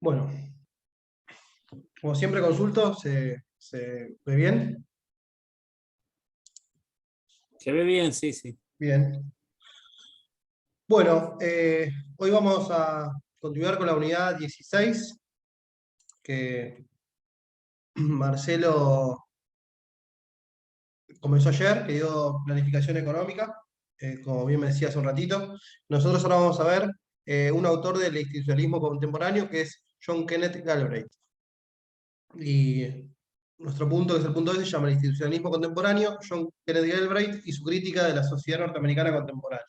Bueno, como siempre consulto, ¿se ve bien? Se ve bien, sí, sí. Bien. Bueno, hoy vamos a continuar con la unidad 16, que Marcelo comenzó ayer, que dio planificación económica, como bien me decía hace un ratito. Nosotros ahora vamos a ver un autor del institucionalismo contemporáneo, que es John Kenneth Galbraith. Y nuestro punto, que es el punto 2, se llama el institucionalismo contemporáneo, John Kenneth Galbraith y su crítica de la sociedad norteamericana contemporánea.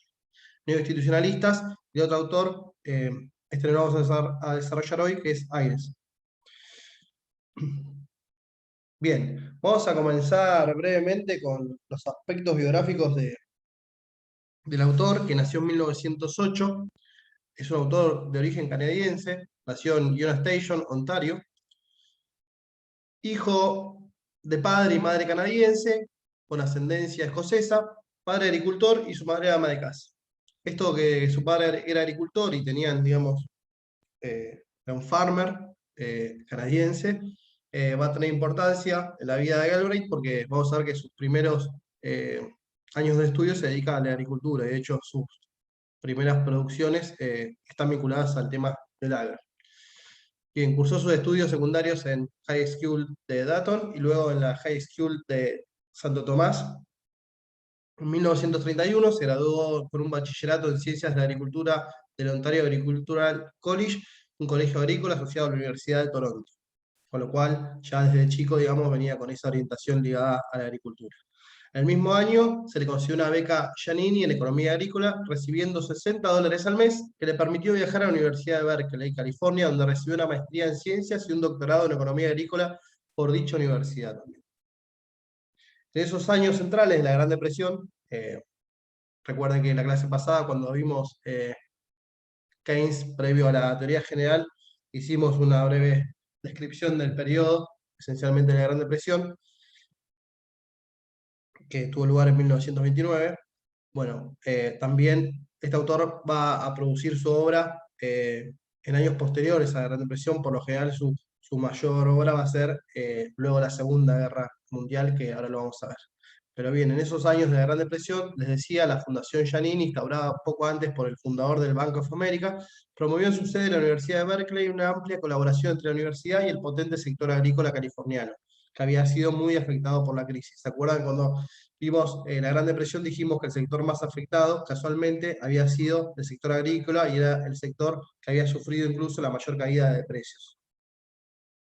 Neoinstitucionalistas, y otro autor, este lo vamos a desarrollar hoy, que es Ayres. Bien, vamos a comenzar brevemente con los aspectos biográficos del autor, que nació en 1908. Es un autor de origen canadiense, nació en Yonge Station, Ontario. Hijo de padre y madre canadiense, con ascendencia escocesa, padre agricultor y su madre ama de casa. Esto que su padre era agricultor y tenían, digamos, era un farmer canadiense, va a tener importancia en la vida de Galbraith porque vamos a ver que sus primeros años de estudio se dedica a la agricultura. De hecho, sus primeras producciones están vinculadas al tema del agro. Quien cursó sus estudios secundarios en High School de Dayton y luego en la High School de Santo Tomás. En 1931 se graduó con un bachillerato en Ciencias de la Agricultura del Ontario Agricultural College, un colegio agrícola asociado a la Universidad de Toronto. Con lo cual, ya desde chico, digamos, venía con esa orientación ligada a la agricultura. El mismo año se le consiguió una beca Giannini en Economía Agrícola, recibiendo $60 al mes, que le permitió viajar a la Universidad de Berkeley, California, donde recibió una maestría en Ciencias y un doctorado en Economía Agrícola por dicha universidad también. En esos años centrales de la Gran Depresión, recuerden que en la clase pasada, cuando vimos Keynes previo a la teoría general, hicimos una breve descripción del periodo, esencialmente de la Gran Depresión, que tuvo lugar en 1929. Bueno, también este autor va a producir su obra en años posteriores a la Gran Depresión. Por lo general su mayor obra va a ser luego la Segunda Guerra Mundial, que ahora lo vamos a ver. Pero bien, en esos años de la Gran Depresión, les decía, la Fundación Giannini, instaurada poco antes por el fundador del Bank of America, promovió en su sede en la Universidad de Berkeley una amplia colaboración entre la universidad y el potente sector agrícola californiano, que había sido muy afectado por la crisis. ¿Se acuerdan cuando vimos la Gran Depresión? Dijimos que el sector más afectado, casualmente, había sido el sector agrícola y era el sector que había sufrido incluso la mayor caída de precios.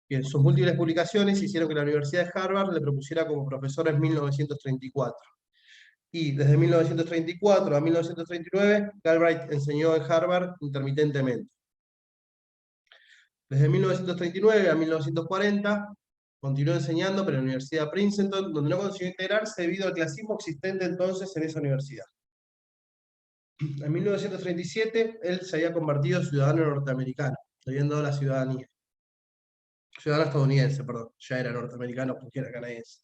Bien, sus múltiples publicaciones hicieron que la Universidad de Harvard le propusiera como profesor en 1934. Y desde 1934 a 1939, Galbraith enseñó en Harvard intermitentemente. Desde 1939 a 1940, continuó enseñando, pero en la Universidad de Princeton, donde no consiguió integrarse debido al clasismo existente entonces en esa universidad. En 1937, él se había convertido en ciudadano norteamericano, le habían dado la ciudadanía. Ciudadano estadounidense, perdón, ya era norteamericano porque era canadiense.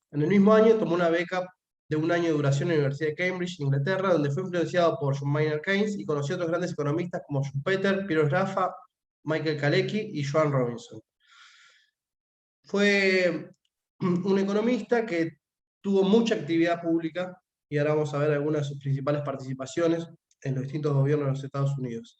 En el mismo año tomó una beca de un año de duración en la Universidad de Cambridge, Inglaterra, donde fue influenciado por John Maynard Keynes y conoció a otros grandes economistas como Schumpeter, Piero Sraffa, Michael Kalecki y Joan Robinson. Fue un economista que tuvo mucha actividad pública, y ahora vamos a ver algunas de sus principales participaciones en los distintos gobiernos de los Estados Unidos.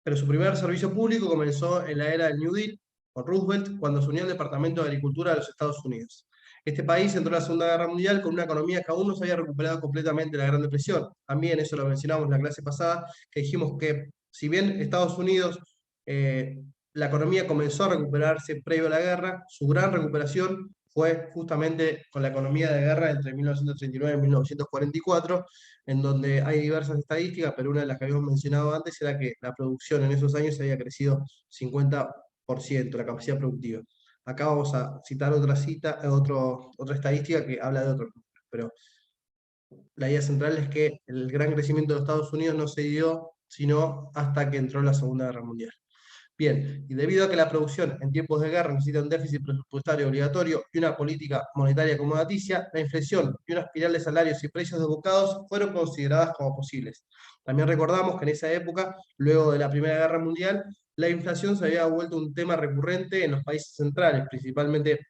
Pero su primer servicio público comenzó en la era del New Deal, con Roosevelt, cuando se unió al Departamento de Agricultura de los Estados Unidos. Este país entró en la Segunda Guerra Mundial con una economía que aún no se había recuperado completamente de la Gran Depresión. También eso lo mencionamos en la clase pasada, que dijimos que si bien Estados Unidos, la economía comenzó a recuperarse previo a la guerra, su gran recuperación fue justamente con la economía de guerra entre 1939 y 1944, en donde hay diversas estadísticas, pero una de las que habíamos mencionado antes era que la producción en esos años había crecido 50%, la capacidad productiva. Acá vamos a citar otra estadística que habla de otro número, pero la idea central es que el gran crecimiento de Estados Unidos no se dio sino hasta que entró la Segunda Guerra Mundial. Bien, y debido a que la producción en tiempos de guerra necesita un déficit presupuestario obligatorio y una política monetaria acomodaticia, la inflación y una espiral de salarios y precios desbocados fueron consideradas como posibles. También recordamos que en esa época, luego de la Primera Guerra Mundial, la inflación se había vuelto un tema recurrente en los países centrales, principalmente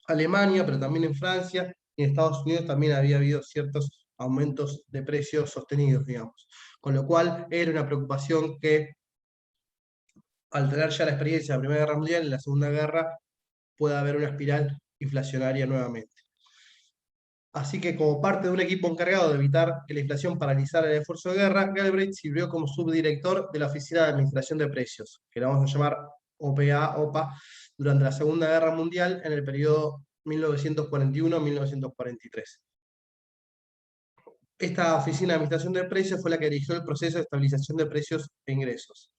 Alemania, pero también en Francia y en Estados Unidos también había habido ciertos aumentos de precios sostenidos, digamos. Con lo cual era una preocupación que, al tener ya la experiencia de la Primera Guerra Mundial, en la Segunda Guerra puede haber una espiral inflacionaria nuevamente. Así que, como parte de un equipo encargado de evitar que la inflación paralizara el esfuerzo de guerra, Galbraith sirvió como subdirector de la Oficina de Administración de Precios, que la vamos a llamar OPA, durante la Segunda Guerra Mundial en el periodo 1941-1943. Esta Oficina de Administración de Precios fue la que dirigió el proceso de estabilización de precios e ingresos.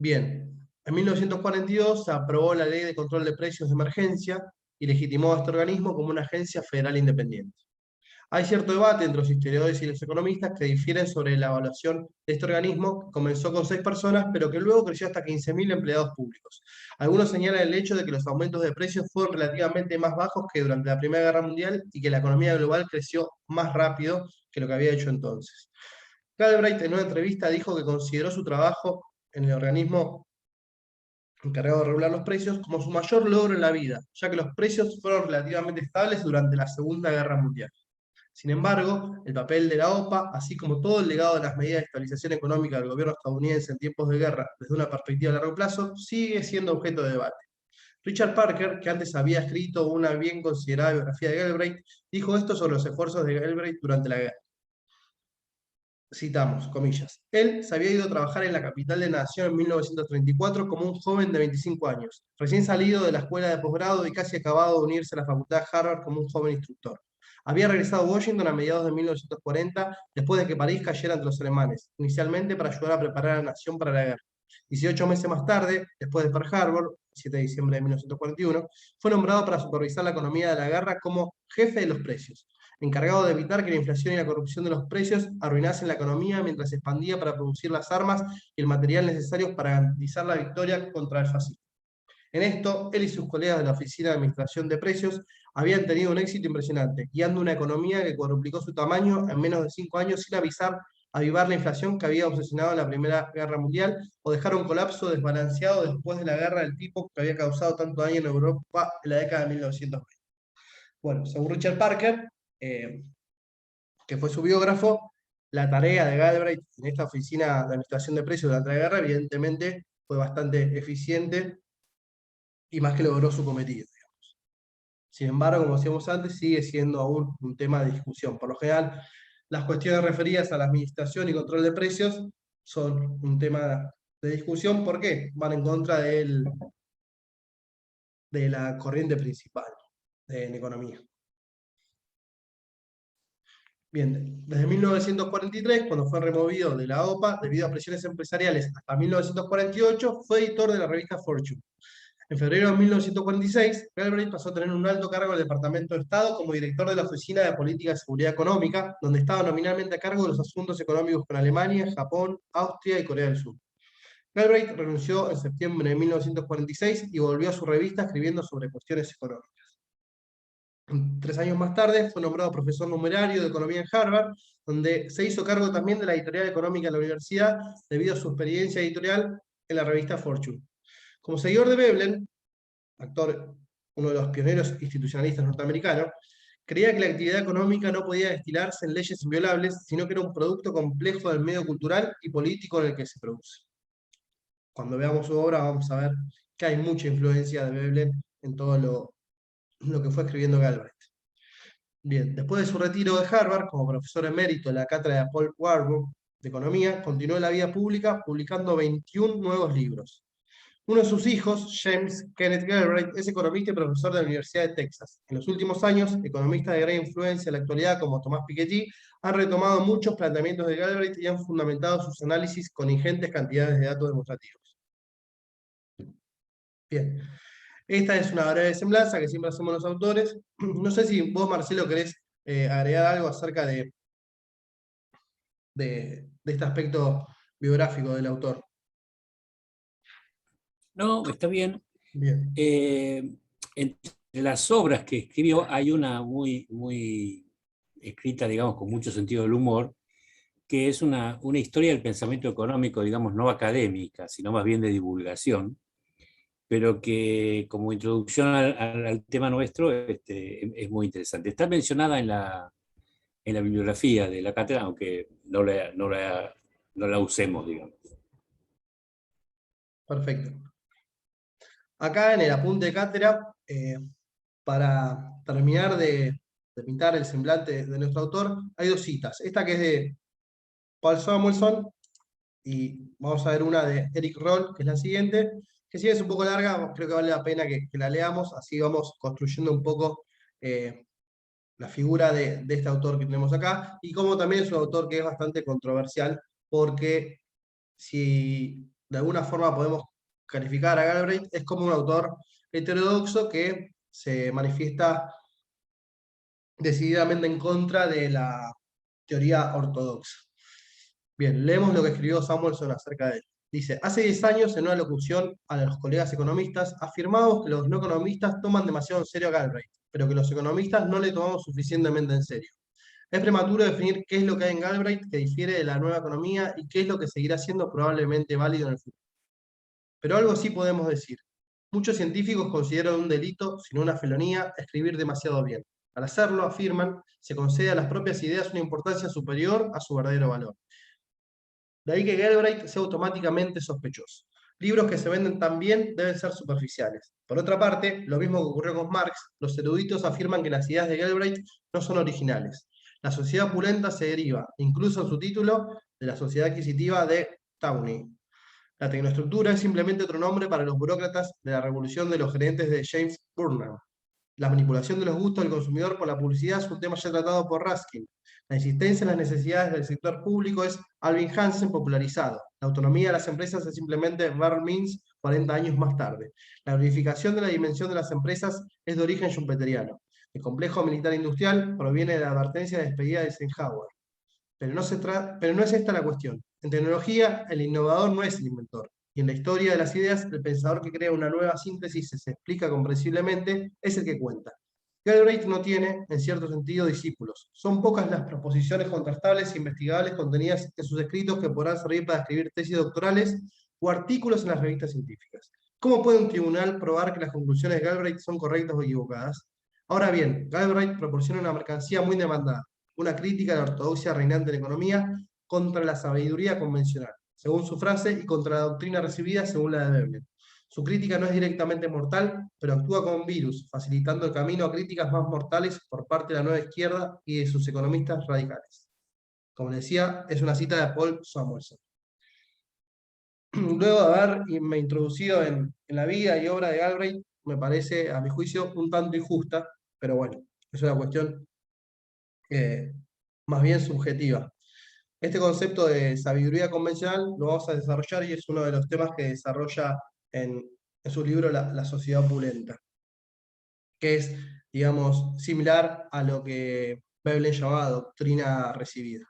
Bien, en 1942 se aprobó la Ley de Control de Precios de Emergencia y legitimó a este organismo como una agencia federal independiente. Hay cierto debate entre los historiadores y los economistas que difieren sobre la evaluación de este organismo, que comenzó con 6 personas, pero que luego creció hasta 15.000 empleados públicos. Algunos señalan el hecho de que los aumentos de precios fueron relativamente más bajos que durante la Primera Guerra Mundial y que la economía global creció más rápido que lo que había hecho entonces. Galbraith en una entrevista dijo que consideró su trabajo en el organismo encargado de regular los precios como su mayor logro en la vida, ya que los precios fueron relativamente estables durante la Segunda Guerra Mundial. Sin embargo, el papel de la OPA, así como todo el legado de las medidas de estabilización económica del gobierno estadounidense en tiempos de guerra desde una perspectiva a largo plazo, sigue siendo objeto de debate. Richard Parker, que antes había escrito una bien considerada biografía de Galbraith, dijo esto sobre los esfuerzos de Galbraith durante la guerra. Citamos, comillas, él se había ido a trabajar en la capital de la nación en 1934 como un joven de 25 años, recién salido de la escuela de posgrado y casi acabado de unirse a la facultad de Harvard como un joven instructor. Había regresado a Washington a mediados de 1940, después de que París cayera ante los alemanes, inicialmente para ayudar a preparar a la nación para la guerra. 18 meses más tarde, después de Pearl Harbor, 7 de diciembre de 1941, fue nombrado para supervisar la economía de la guerra como jefe de los precios, encargado de evitar que la inflación y la corrupción de los precios arruinasen la economía mientras se expandía para producir las armas y el material necesarios para garantizar la victoria contra el fascismo. En esto, él y sus colegas de la Oficina de Administración de Precios habían tenido un éxito impresionante, guiando una economía que cuadruplicó su tamaño en menos de 5 años sin avivar la inflación que había obsesionado en la Primera Guerra Mundial o dejar un colapso desbalanceado después de la guerra del tipo que había causado tanto daño en Europa en la década de 1920. Bueno, según Richard Parker, que fue su biógrafo, la tarea de Galbraith en esta oficina de administración de precios durante la guerra, evidentemente, fue bastante eficiente y más que logró su cometido, digamos. Sin embargo, como decíamos antes, sigue siendo aún un tema de discusión. Por lo general, las cuestiones referidas a la administración y control de precios son un tema de discusión. ¿Por qué? Van en contra de la corriente principal en economía. Bien, desde 1943, cuando fue removido de la OPA debido a presiones empresariales, hasta 1948, fue editor de la revista Fortune. En febrero de 1946, Galbraith pasó a tener un alto cargo en el Departamento de Estado como director de la Oficina de Política de Seguridad Económica, donde estaba nominalmente a cargo de los asuntos económicos con Alemania, Japón, Austria y Corea del Sur. Galbraith renunció en septiembre de 1946 y volvió a su revista escribiendo sobre cuestiones económicas. 3 años más tarde fue nombrado profesor numerario de economía en Harvard, donde se hizo cargo también de la editorial económica de la universidad debido a su experiencia editorial en la revista Fortune. Como seguidor de Veblen, uno de los pioneros institucionalistas norteamericanos, creía que la actividad económica no podía destilarse en leyes inviolables, sino que era un producto complejo del medio cultural y político en el que se produce. Cuando veamos su obra vamos a ver que hay mucha influencia de Veblen en todo lo que fue escribiendo Galbraith. Bien, después de su retiro de Harvard, como profesor emérito en la cátedra de Paul Warburg de Economía, continuó en la vida pública publicando 21 nuevos libros. Uno de sus hijos, James Kenneth Galbraith, es economista y profesor de la Universidad de Texas. En los últimos años, economistas de gran influencia en la actualidad, como Thomas Piketty, han retomado muchos planteamientos de Galbraith y han fundamentado sus análisis con ingentes cantidades de datos demostrativos. Bien. Esta es una breve semblanza que siempre hacemos los autores. No sé si vos, Marcelo, querés agregar algo acerca de este aspecto biográfico del autor. No, está bien. Bien, Entre las obras que escribió hay una muy escrita, digamos, con mucho sentido del humor, que es una historia del pensamiento económico, digamos, no académica, sino más bien de divulgación, pero que como introducción al tema nuestro es muy interesante. Está mencionada en la bibliografía de la cátedra, aunque no la usemos, digamos. perfecto. Acá en el apunte de cátedra, para terminar de pintar el semblante de nuestro autor, hay dos citas. Esta que es de Paul Samuelson, y vamos a ver una de Eric Roll, que es la siguiente, que si bien es un poco larga, creo que vale la pena que la leamos, así vamos construyendo un poco la figura de este autor que tenemos acá, y como también es un autor que es bastante controversial, porque si de alguna forma podemos calificar a Galbraith, es como un autor heterodoxo que se manifiesta decididamente en contra de la teoría ortodoxa. Bien, leemos lo que escribió Samuelson acerca de él. Dice, hace 10 años en una locución a los colegas economistas afirmamos que los no economistas toman demasiado en serio a Galbraith, pero que los economistas no le tomamos suficientemente en serio. Es prematuro definir qué es lo que hay en Galbraith que difiere de la nueva economía y qué es lo que seguirá siendo probablemente válido en el futuro. Pero algo sí podemos decir. Muchos científicos consideran un delito, sino una felonía, escribir demasiado bien. Al hacerlo, afirman, se concede a las propias ideas una importancia superior a su verdadero valor. De ahí que Galbraith sea automáticamente sospechoso. Libros que se venden tan bien deben ser superficiales. Por otra parte, lo mismo que ocurrió con Marx, los eruditos afirman que las ideas de Galbraith no son originales. La sociedad opulenta se deriva, incluso en su título, de la sociedad adquisitiva de Tawney. La tecnoestructura es simplemente otro nombre para los burócratas de la revolución de los gerentes de James Burnham. La manipulación de los gustos del consumidor por la publicidad es un tema ya tratado por Ruskin. La insistencia en las necesidades del sector público es Alvin Hansen popularizado. La autonomía de las empresas es simplemente Karl Means 40 años más tarde. La glorificación de la dimensión de las empresas es de origen schumpeteriano. El complejo militar industrial proviene de la advertencia de despedida de Eisenhower. Pero no es esta la cuestión. En tecnología, el innovador no es el inventor. Y en la historia de las ideas, el pensador que crea una nueva síntesis y se explica comprensiblemente es el que cuenta. Galbraith no tiene, en cierto sentido, discípulos. Son pocas las proposiciones contrastables e investigables contenidas en sus escritos que podrán servir para escribir tesis doctorales o artículos en las revistas científicas. ¿Cómo puede un tribunal probar que las conclusiones de Galbraith son correctas o equivocadas? Ahora bien, Galbraith proporciona una mercancía muy demandada, una crítica de la ortodoxia reinante en economía contra la sabiduría convencional, según su frase, y contra la doctrina recibida, según la de Veblen. Su crítica no es directamente mortal, pero actúa como un virus, facilitando el camino a críticas más mortales por parte de la nueva izquierda y de sus economistas radicales. Como decía, es una cita de Paul Samuelson. Luego de haberme introducido en la vida y obra de Galbraith, me parece, a mi juicio, un tanto injusta, pero bueno, es una cuestión más bien subjetiva. Este concepto de sabiduría convencional lo vamos a desarrollar y es uno de los temas que desarrolla en su libro La sociedad opulenta, que es, digamos, similar a lo que Veblen llamaba doctrina recibida.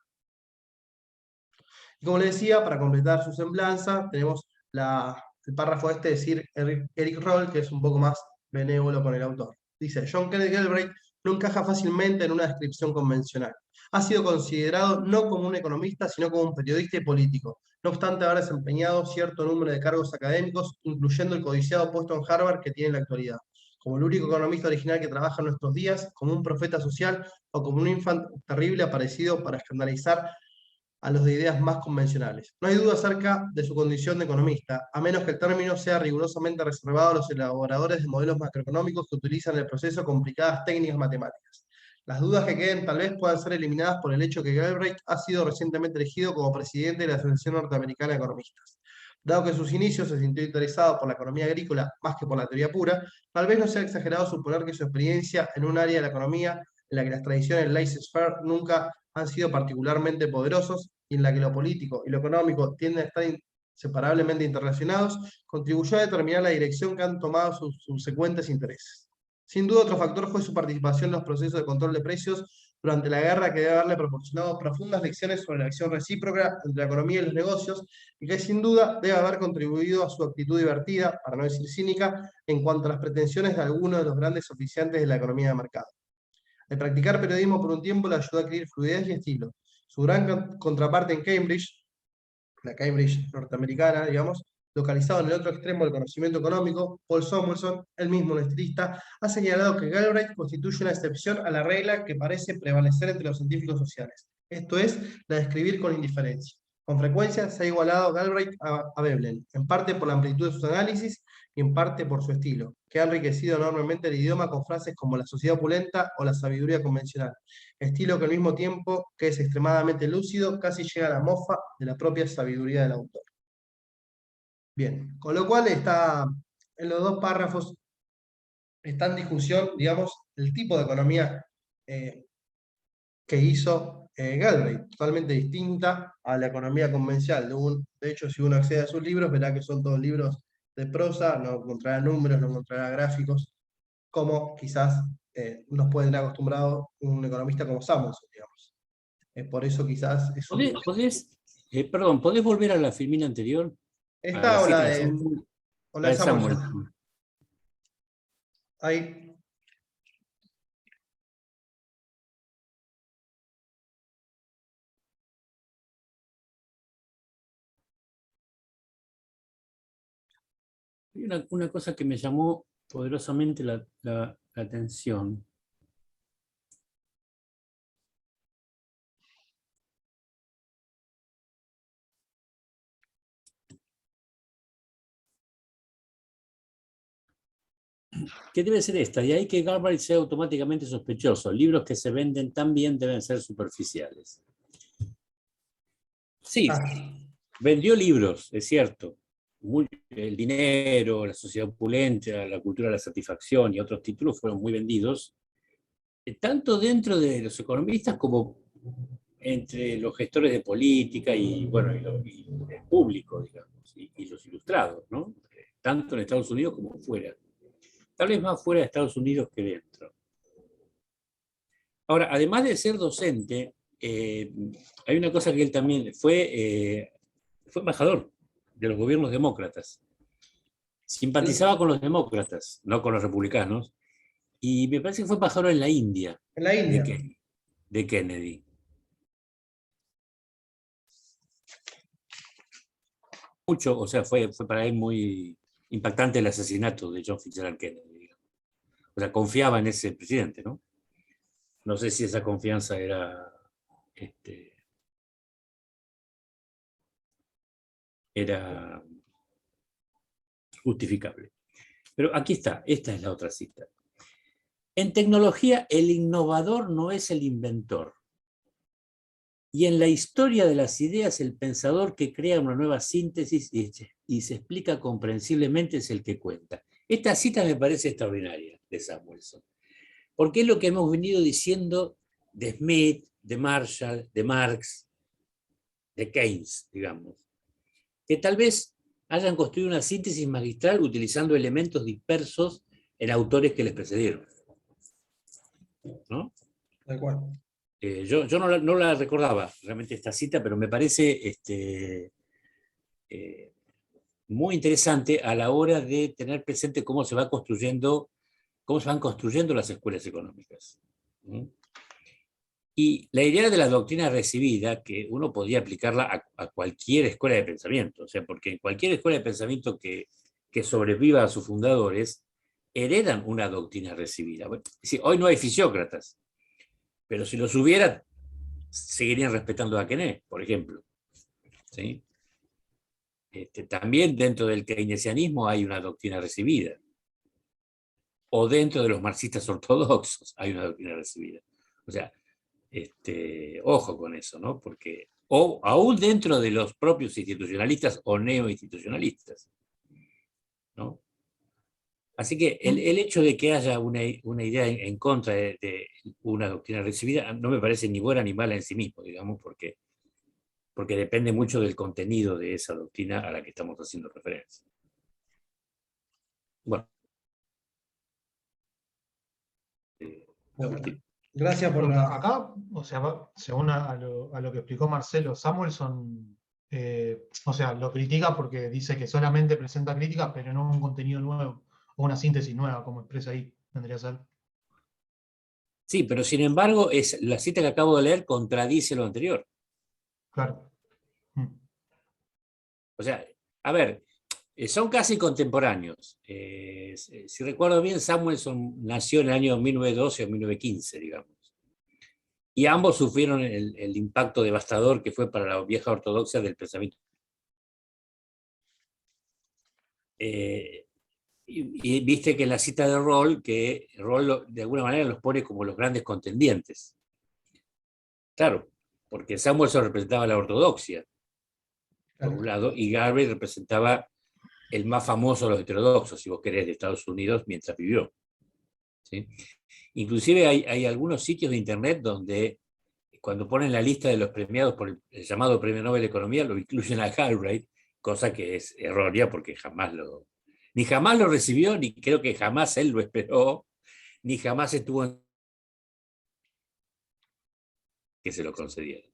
Y como le decía, para completar su semblanza, tenemos el párrafo este de Sir Eric Roll, que es un poco más benévolo con el autor. Dice, John Kenneth Galbraith no encaja fácilmente en una descripción convencional. Ha sido considerado no como un economista, sino como un periodista y político, no obstante haber desempeñado cierto número de cargos académicos, incluyendo el codiciado puesto en Harvard que tiene en la actualidad, como el único economista original que trabaja en nuestros días, como un profeta social o como un infante terrible aparecido para escandalizar a los de ideas más convencionales. No hay duda acerca de su condición de economista, a menos que el término sea rigurosamente reservado a los elaboradores de modelos macroeconómicos que utilizan en el proceso complicadas técnicas matemáticas. Las dudas que queden tal vez puedan ser eliminadas por el hecho que Galbraith ha sido recientemente elegido como presidente de la Asociación Norteamericana de Economistas. Dado que en sus inicios se sintió interesado por la economía agrícola más que por la teoría pura, tal vez no sea exagerado suponer que su experiencia en un área de la economía en la que las tradiciones laissez-faire nunca han sido particularmente poderosos y en la que lo político y lo económico tienden a estar inseparablemente interrelacionados, contribuyó a determinar la dirección que han tomado sus subsecuentes intereses. Sin duda, otro factor fue su participación en los procesos de control de precios durante la guerra que debe haberle proporcionado profundas lecciones sobre la acción recíproca entre la economía y los negocios, y que sin duda debe haber contribuido a su actitud divertida, para no decir cínica, en cuanto a las pretensiones de algunos de los grandes oficiantes de la economía de mercado. El practicar periodismo por un tiempo le ayudó a adquirir fluidez y estilo. Su gran contraparte en Cambridge, la Cambridge norteamericana, digamos, localizado en el otro extremo del conocimiento económico, Paul Samuelson, el mismo un estilista, ha señalado que Galbraith constituye una excepción a la regla que parece prevalecer entre los científicos sociales, esto es, la de escribir con indiferencia. Con frecuencia se ha igualado Galbraith a Veblen, en parte por la amplitud de sus análisis y en parte por su estilo, que ha enriquecido enormemente el idioma con frases como la sociedad opulenta o la sabiduría convencional, estilo que al mismo tiempo que es extremadamente lúcido, casi llega a la mofa de la propia sabiduría del autor. Bien, con lo cual está en los dos párrafos, está en discusión, digamos, el tipo de economía que hizo Galbraith, totalmente distinta a la economía convencional. De hecho, si uno accede a sus libros, verá que son todos libros de prosa, no encontrará números, no encontrará gráficos, como quizás nos pueden tener acostumbrado un economista como Samuelson, digamos. Por eso quizás es un... Perdón, ¿podés volver a la filmina anterior? A la Esta cita de Samuel. o la La de de Samuel. Samuelson. Ahí. Hay una cosa que me llamó poderosamente la atención. Que debe ser esta, y ahí que Galbraith sea automáticamente sospechoso. Libros que se venden tan bien deben ser superficiales. Sí, vendió libros, es cierto. El dinero, la sociedad opulenta, la cultura de la satisfacción y otros títulos fueron muy vendidos, tanto dentro de los economistas como entre los gestores de política y, bueno, y el público, digamos, y los ilustrados, ¿no? Tanto en Estados Unidos como fuera. Tal vez más fuera de Estados Unidos que dentro. Ahora, además de ser docente, hay una cosa que él también fue embajador de los gobiernos demócratas. Simpatizaba con los demócratas, no con los republicanos, y me parece que fue embajador en la India, En la India. de Kennedy. Mucho, o sea, fue para él muy impactante el asesinato de John Fitzgerald Kennedy, digamos. O sea, confiaba en ese presidente, ¿no? No sé si esa confianza era justificable. Pero aquí está, esta es la otra cita. En tecnología, el innovador no es el inventor. Y en la historia de las ideas, el pensador que crea una nueva síntesis y se explica comprensiblemente es el que cuenta. Esta cita me parece extraordinaria de Samuelson, porque es lo que hemos venido diciendo de Smith, de Marshall, de Marx, de Keynes, digamos, que tal vez hayan construido una síntesis magistral utilizando elementos dispersos en autores que les precedieron, ¿no? Tal cual. Yo no la recordaba realmente esta cita, pero me parece muy interesante a la hora de tener presente cómo se van construyendo las escuelas económicas. Y la idea de la doctrina recibida, que uno podía aplicarla a cualquier escuela de pensamiento, o sea, porque en cualquier escuela de pensamiento que sobreviva a sus fundadores, heredan una doctrina recibida. Bueno, es decir, hoy no hay fisiócratas, pero si los hubiera, seguirían respetando a Quené, por ejemplo. ¿Sí? También dentro del keynesianismo hay una doctrina recibida. O dentro de los marxistas ortodoxos hay una doctrina recibida. O sea, ojo con eso, ¿no? Porque, o aún dentro de los propios institucionalistas o neoinstitucionalistas, ¿no? Así que el hecho de que haya una idea en contra de una doctrina recibida no me parece ni buena ni mala en sí mismo, digamos, porque depende mucho del contenido de esa doctrina a la que estamos haciendo referencia. Bueno. Bueno, Gracias por Pregunta, la... acá, o sea, según a lo que explicó Marcelo, Samuelson, o sea, lo critica porque dice que solamente presenta críticas, pero no un contenido nuevo, o una síntesis nueva, como expresa ahí, tendría que ser. Sí, pero sin embargo, la cita que acabo de leer contradice lo anterior. Claro. Mm. O sea, a ver, son casi contemporáneos. Si recuerdo bien, Samuelson nació en el año 1912 o 1915, digamos. Y ambos sufrieron el impacto devastador que fue para la vieja ortodoxia del pensamiento. Y viste que la cita de Roll, que Roll de alguna manera los pone como los grandes contendientes. Claro, porque Samuelson representaba la ortodoxia, por un lado, y Garvey representaba el más famoso de los heterodoxos, si vos querés, de Estados Unidos mientras vivió. ¿Sí? Inclusive hay algunos sitios de internet donde cuando ponen la lista de los premiados por el llamado Premio Nobel de Economía, lo incluyen a Galbraith, cosa que es errónea porque ni jamás lo recibió, ni creo que jamás él lo esperó, ni jamás estuvo en que se lo concedieron.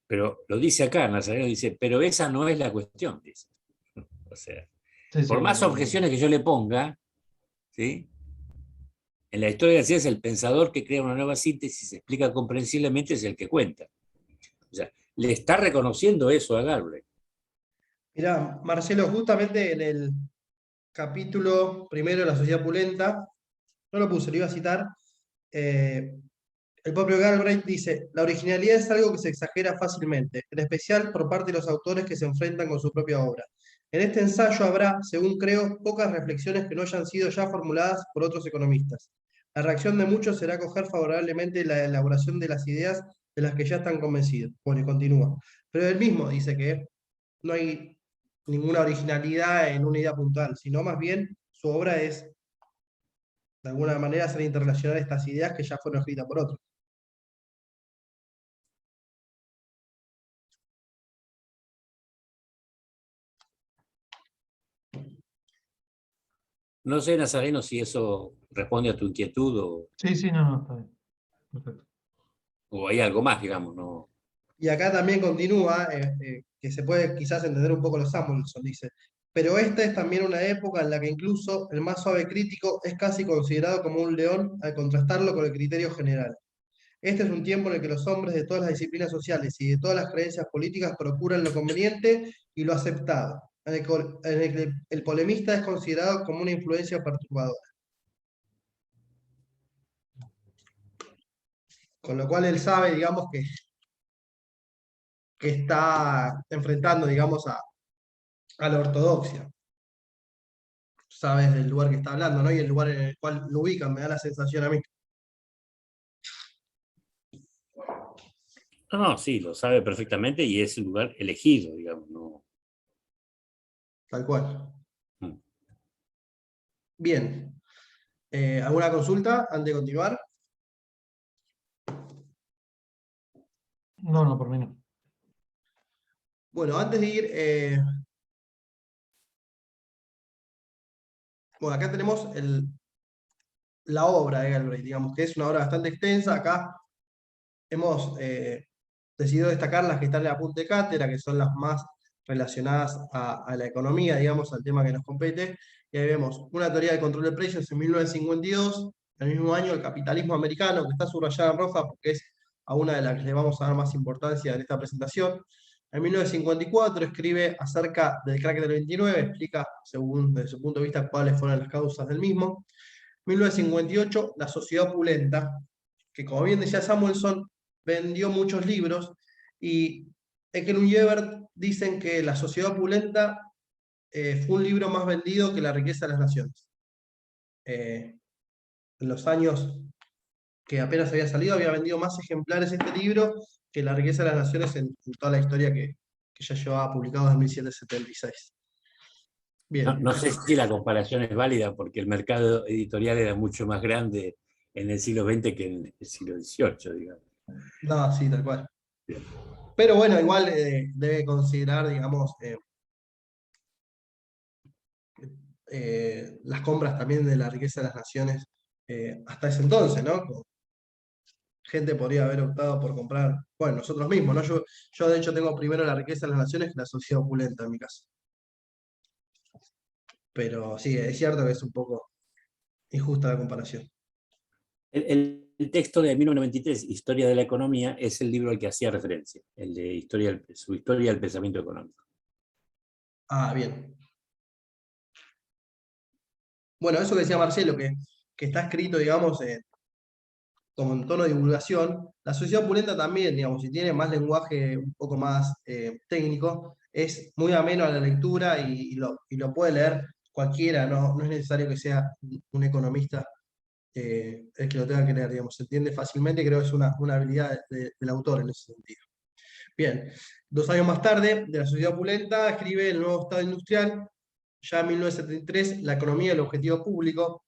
Pero lo dice acá, Nazareno dice, pero esa no es la cuestión, dice. O sea, Sí, por sí, más objeciones que yo le ponga, ¿sí? En la historia de la ciencia, el pensador que crea una nueva síntesis se explica comprensiblemente es el que cuenta. O sea, le está reconociendo eso a Galbraith. Mirá, Marcelo, justamente en el capítulo primero de la sociedad pulenta, no lo puse, lo iba a citar, eh, el propio Galbraith dice, la originalidad es algo que se exagera fácilmente, en especial por parte de los autores que se enfrentan con su propia obra. En este ensayo habrá, según creo, pocas reflexiones que no hayan sido ya formuladas por otros economistas. La reacción de muchos será acoger favorablemente la elaboración de las ideas de las que ya están convencidos. Bueno, y continúa. Pero él mismo dice que no hay ninguna originalidad en una idea puntual, sino más bien su obra es, de alguna manera, hacer interrelacionar estas ideas que ya fueron escritas por otros. No sé, Nazareno, si eso responde a tu inquietud Sí, sí, no, no, está bien. Perfecto. o hay algo más, digamos, ¿no? Y acá también continúa, que se puede quizás entender un poco los Samuelson, dice, pero esta es también una época en la que incluso el más suave crítico es casi considerado como un león al contrastarlo con el criterio general. Este es un tiempo en el que los hombres de todas las disciplinas sociales y de todas las creencias políticas procuran lo conveniente y lo aceptado, en el que el polemista es considerado como una influencia perturbadora. Con lo cual él sabe, digamos, que está enfrentando, digamos, a la ortodoxia. Sabes del lugar que está hablando, ¿no? Y el lugar en el cual lo ubican, me da la sensación a mí. No, no, sí, lo sabe perfectamente y es el lugar elegido, digamos, ¿no? Tal cual. Mm. Bien. ¿Alguna consulta antes de continuar? No, no, por mí no. Bueno, antes de ir, bueno, acá tenemos la obra de Galbraith, digamos que es una obra bastante extensa. Acá hemos decidido destacar las que están en la punta de cátedra, que son las más relacionadas a la economía, digamos, al tema que nos compete. Y ahí vemos una teoría del control de precios en 1952, el mismo año el capitalismo americano, que está subrayada en roja porque es a una de las que le vamos a dar más importancia en esta presentación. En 1954 escribe acerca del crack del 29, explica, según desde su punto de vista, cuáles fueron las causas del mismo. 1958, La sociedad opulenta, que como bien decía Samuelson, vendió muchos libros, y Ekelund y Ebert dicen que La sociedad opulenta fue un libro más vendido que La riqueza de las naciones. En los años que apenas había salido, había vendido más ejemplares este libro que La riqueza de las naciones en toda la historia que ya llevaba publicado desde 1776. No, Bien, no sé si la comparación es válida porque el mercado editorial era mucho más grande en el siglo XX que en el siglo XVIII, digamos. no, sí, tal cual. Pero bueno, igual debe considerar, digamos, las compras también de la riqueza de las naciones hasta ese entonces, ¿no? Gente podría haber optado por comprar, bueno, nosotros mismos, ¿no? Yo de hecho tengo primero la riqueza de las naciones que la sociedad opulenta en mi caso. Pero sí, es cierto que es un poco injusta la comparación. El texto de 1993, Historia de la Economía, es el libro al que hacía referencia, el de su historia del pensamiento económico. Ah, bien. Bueno, eso que decía Marcelo, que está escrito, digamos, como en tono de divulgación, la sociedad opulenta también, digamos, si tiene más lenguaje un poco más técnico, es muy ameno a la lectura y lo puede leer cualquiera, no es necesario que sea un economista el que lo tenga que leer, digamos, se entiende fácilmente, creo que es una habilidad del autor en ese sentido. Bien, 2 años más tarde, de la sociedad opulenta, escribe El nuevo Estado industrial, ya en 1973, La economía y el objetivo público,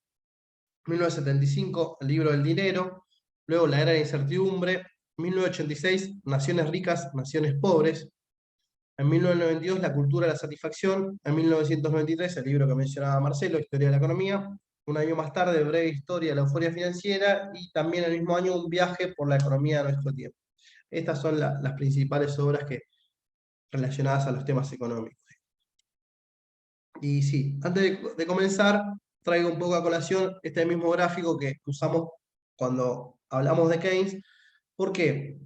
1975, El libro del dinero, luego La era de la incertidumbre, 1986, Naciones ricas, naciones pobres, en 1992, La cultura de la satisfacción, en 1993, el libro que mencionaba Marcelo, Historia de la economía, un año más tarde, Breve historia de la euforia financiera, y también el mismo año, Un viaje por la economía de nuestro tiempo. Estas son las principales obras relacionadas a los temas económicos. Y sí, antes de comenzar, traigo un poco a colación este mismo gráfico que usamos cuando hablamos de Keynes. ¿Por qué?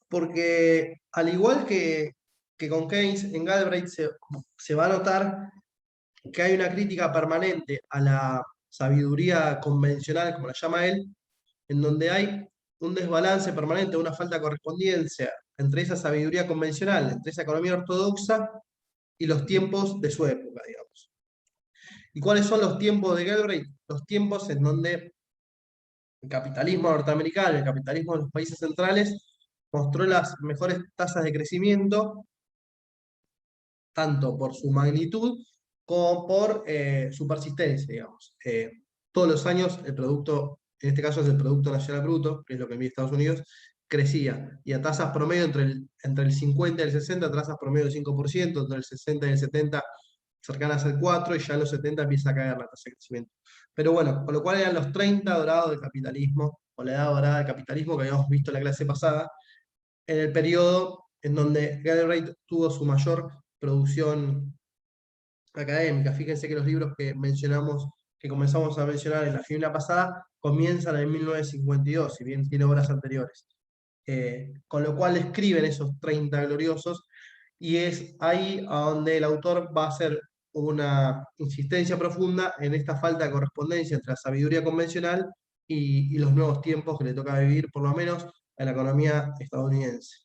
Porque al igual que con Keynes, en Galbraith se va a notar que hay una crítica permanente a la sabiduría convencional, como la llama él, en donde hay un desbalance permanente, una falta de correspondencia entre esa sabiduría convencional, entre esa economía ortodoxa y los tiempos de su época, digamos. ¿Y cuáles son los tiempos de Galbraith? Los tiempos en donde el capitalismo norteamericano, el capitalismo de los países centrales, mostró las mejores tasas de crecimiento, tanto por su magnitud como por su persistencia, digamos. Todos los años el producto, en este caso es el Producto Nacional Bruto, que es lo que mide Estados Unidos, crecía, y a tasas promedio entre el 50 y el 60, tasas promedio del 5%, entre el 60 y el 70 cercanas al 4%, y ya en los 70 empieza a caer la tasa de crecimiento. Pero bueno, con lo cual eran los 30 dorados del capitalismo, o la edad dorada del capitalismo que habíamos visto en la clase pasada, en el periodo en donde Galbraith tuvo su mayor producción académica. Fíjense que los libros que mencionamos, que comenzamos a mencionar en la fila pasada, comienzan en 1952, si bien tiene obras anteriores. Con lo cual escriben esos 30 gloriosos, y es ahí a donde el autor va a hacer una insistencia profunda en esta falta de correspondencia entre la sabiduría convencional y los nuevos tiempos que le toca vivir, por lo menos a la economía estadounidense.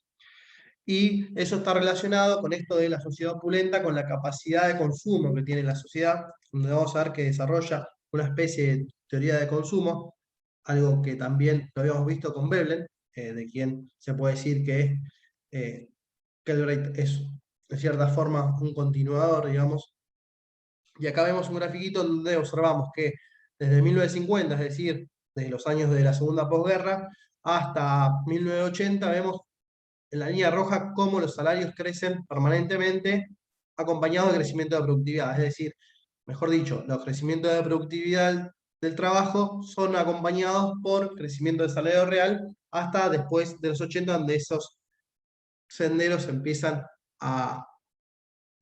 Y eso está relacionado con esto de la sociedad opulenta, con la capacidad de consumo que tiene la sociedad, donde vamos a ver que desarrolla una especie de teoría de consumo, algo que también lo habíamos visto con Veblen, de quien se puede decir que Galbraith es, de cierta forma, un continuador, digamos. Y acá vemos un grafiquito donde observamos que desde 1950, es decir, desde los años de la segunda posguerra, hasta 1980, vemos en la línea roja cómo los salarios crecen permanentemente acompañados de crecimiento de productividad. Es decir, mejor dicho, los crecimientos de productividad del trabajo son acompañados por crecimiento del salario real hasta después de los 80, donde esos senderos empiezan a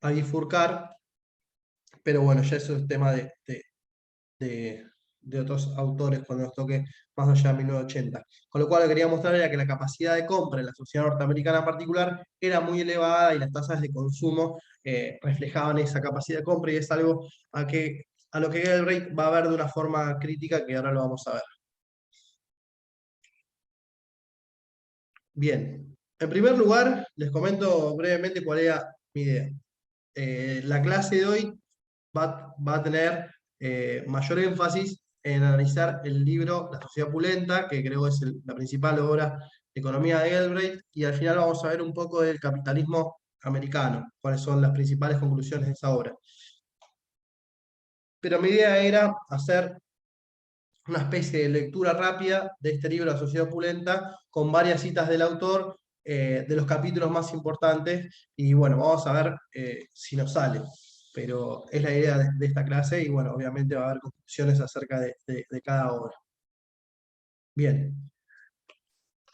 bifurcar. Pero bueno, ya eso es tema de otros autores cuando nos toque más allá de 1980. Con lo cual lo que quería mostrar era que la capacidad de compra en la sociedad norteamericana en particular era muy elevada, y las tasas de consumo reflejaban esa capacidad de compra, y es algo a lo que Galbraith va a ver de una forma crítica, que ahora lo vamos a ver. Bien, en primer lugar les comento brevemente cuál era mi idea. La clase de hoy va a tener mayor énfasis en analizar el libro La sociedad opulenta, que creo es la principal obra de economía de Galbraith, y al final vamos a ver un poco del capitalismo americano, cuáles son las principales conclusiones de esa obra. Pero mi idea era hacer una especie de lectura rápida de este libro La sociedad opulenta, con varias citas del autor, de los capítulos más importantes, y bueno, vamos a ver si nos sale. pero es la idea de esta clase y bueno, obviamente va a haber conclusiones acerca de cada obra. Bien.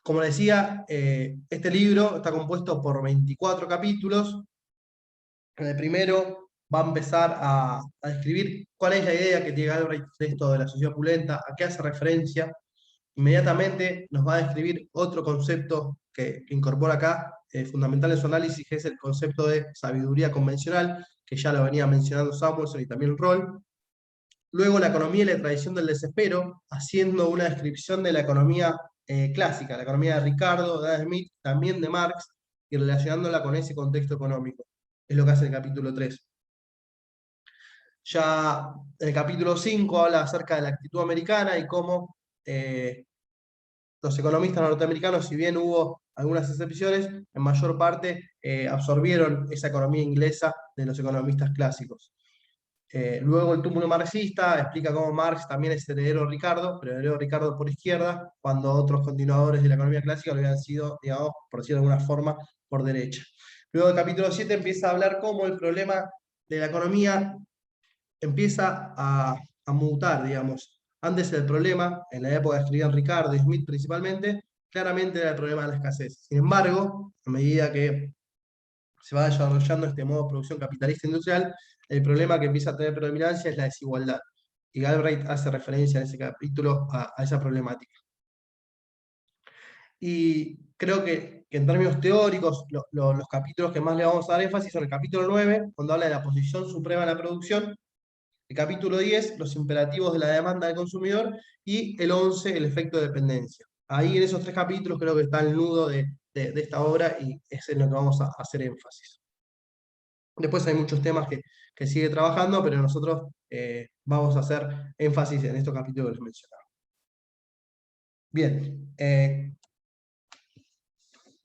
Como decía, este libro está compuesto por 24 capítulos. En el primero va a empezar a describir cuál es la idea que tiene Galbraith de esto de la sociedad opulenta, a qué hace referencia. Inmediatamente nos va a describir otro concepto que incorpora acá, fundamental en su análisis, que es el concepto de sabiduría convencional, que ya lo venía mencionando Samuelson y también Roll. Luego la economía y la tradición del desespero, haciendo una descripción de la economía clásica, la economía de Ricardo, de Adam Smith, también de Marx, y relacionándola con ese contexto económico. Es lo que hace el capítulo 3. Ya el capítulo 5 habla acerca de la actitud americana y cómo los economistas norteamericanos, si bien hubo algunas excepciones, en mayor parte absorbieron esa economía inglesa de los economistas clásicos. Luego el túmulo marxista explica cómo Marx también es heredero de Ricardo, pero heredero de Ricardo por izquierda, cuando otros continuadores de la economía clásica lo habían sido, digamos, por decirlo de alguna forma, por derecha. Luego el capítulo 7 empieza a hablar cómo el problema de la economía empieza a mutar, digamos. Antes el problema, en la época que escribían Ricardo y Smith principalmente, claramente era el problema de la escasez. Sin embargo, a medida que se va desarrollando este modo de producción capitalista industrial, el problema que empieza a tener predominancia es la desigualdad. Y Galbraith hace referencia en ese capítulo a esa problemática. Y creo que en términos teóricos, los capítulos que más le vamos a dar énfasis son el capítulo 9, cuando habla de la posición suprema de la producción, el capítulo 10, los imperativos de la demanda del consumidor, y el 11, el efecto de dependencia. Ahí en esos 3 capítulos creo que está el nudo de esta obra y es en lo que vamos a hacer énfasis. Después hay muchos temas que sigue trabajando, pero nosotros vamos a hacer énfasis en estos capítulos que les mencionaba. Bien,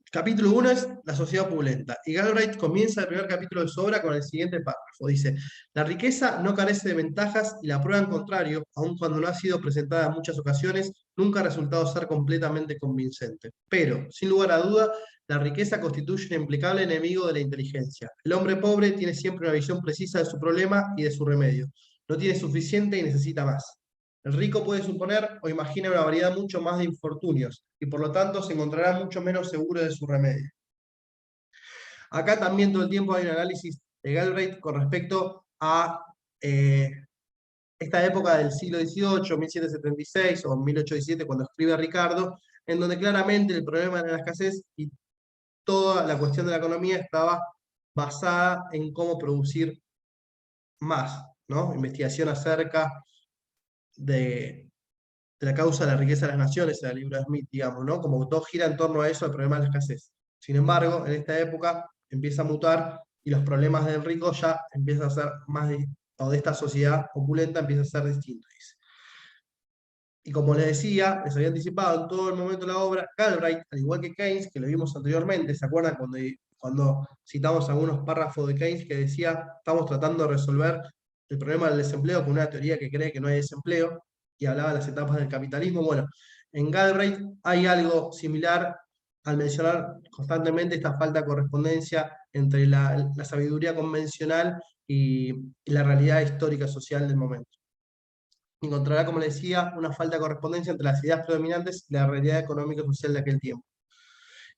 capítulo 1 es la sociedad opulenta, y Galbraith comienza el primer capítulo de su obra con el siguiente párrafo. Dice: la riqueza no carece de ventajas y la prueba en contrario, aun cuando no ha sido presentada en muchas ocasiones, nunca ha resultado ser completamente convincente. Pero, sin lugar a duda, la riqueza constituye un implacable enemigo de la inteligencia. El hombre pobre tiene siempre una visión precisa de su problema y de su remedio. No tiene suficiente y necesita más. El rico puede suponer o imagina una variedad mucho más de infortunios, y por lo tanto se encontrará mucho menos seguro de su remedio. Acá también todo el tiempo hay un análisis de Galbraith con respecto a esta época del siglo XVIII, 1776 o 1817, cuando escribe Ricardo, en donde claramente el problema de la escasez y toda la cuestión de la economía estaba basada en cómo producir más, ¿no? Investigación acerca de la causa de la riqueza de las naciones, en el libro de Smith, digamos, ¿no? Como todo gira en torno a eso, el problema de la escasez. Sin embargo, en esta época empieza a mutar y los problemas del rico ya empiezan a ser más, o de esta sociedad opulenta empieza a ser distintos. Y como les decía, les había anticipado en todo el momento de la obra, Galbraith, al igual que Keynes, que lo vimos anteriormente, ¿se acuerdan cuando citamos algunos párrafos de Keynes que decía, estamos tratando de resolver el problema del desempleo con una teoría que cree que no hay desempleo, y hablaba de las etapas del capitalismo? Bueno, en Galbraith hay algo similar al mencionar constantemente esta falta de correspondencia entre la sabiduría convencional y la realidad histórica social del momento. Encontrará, como les decía, una falta de correspondencia entre las ideas predominantes y la realidad económica y social de aquel tiempo.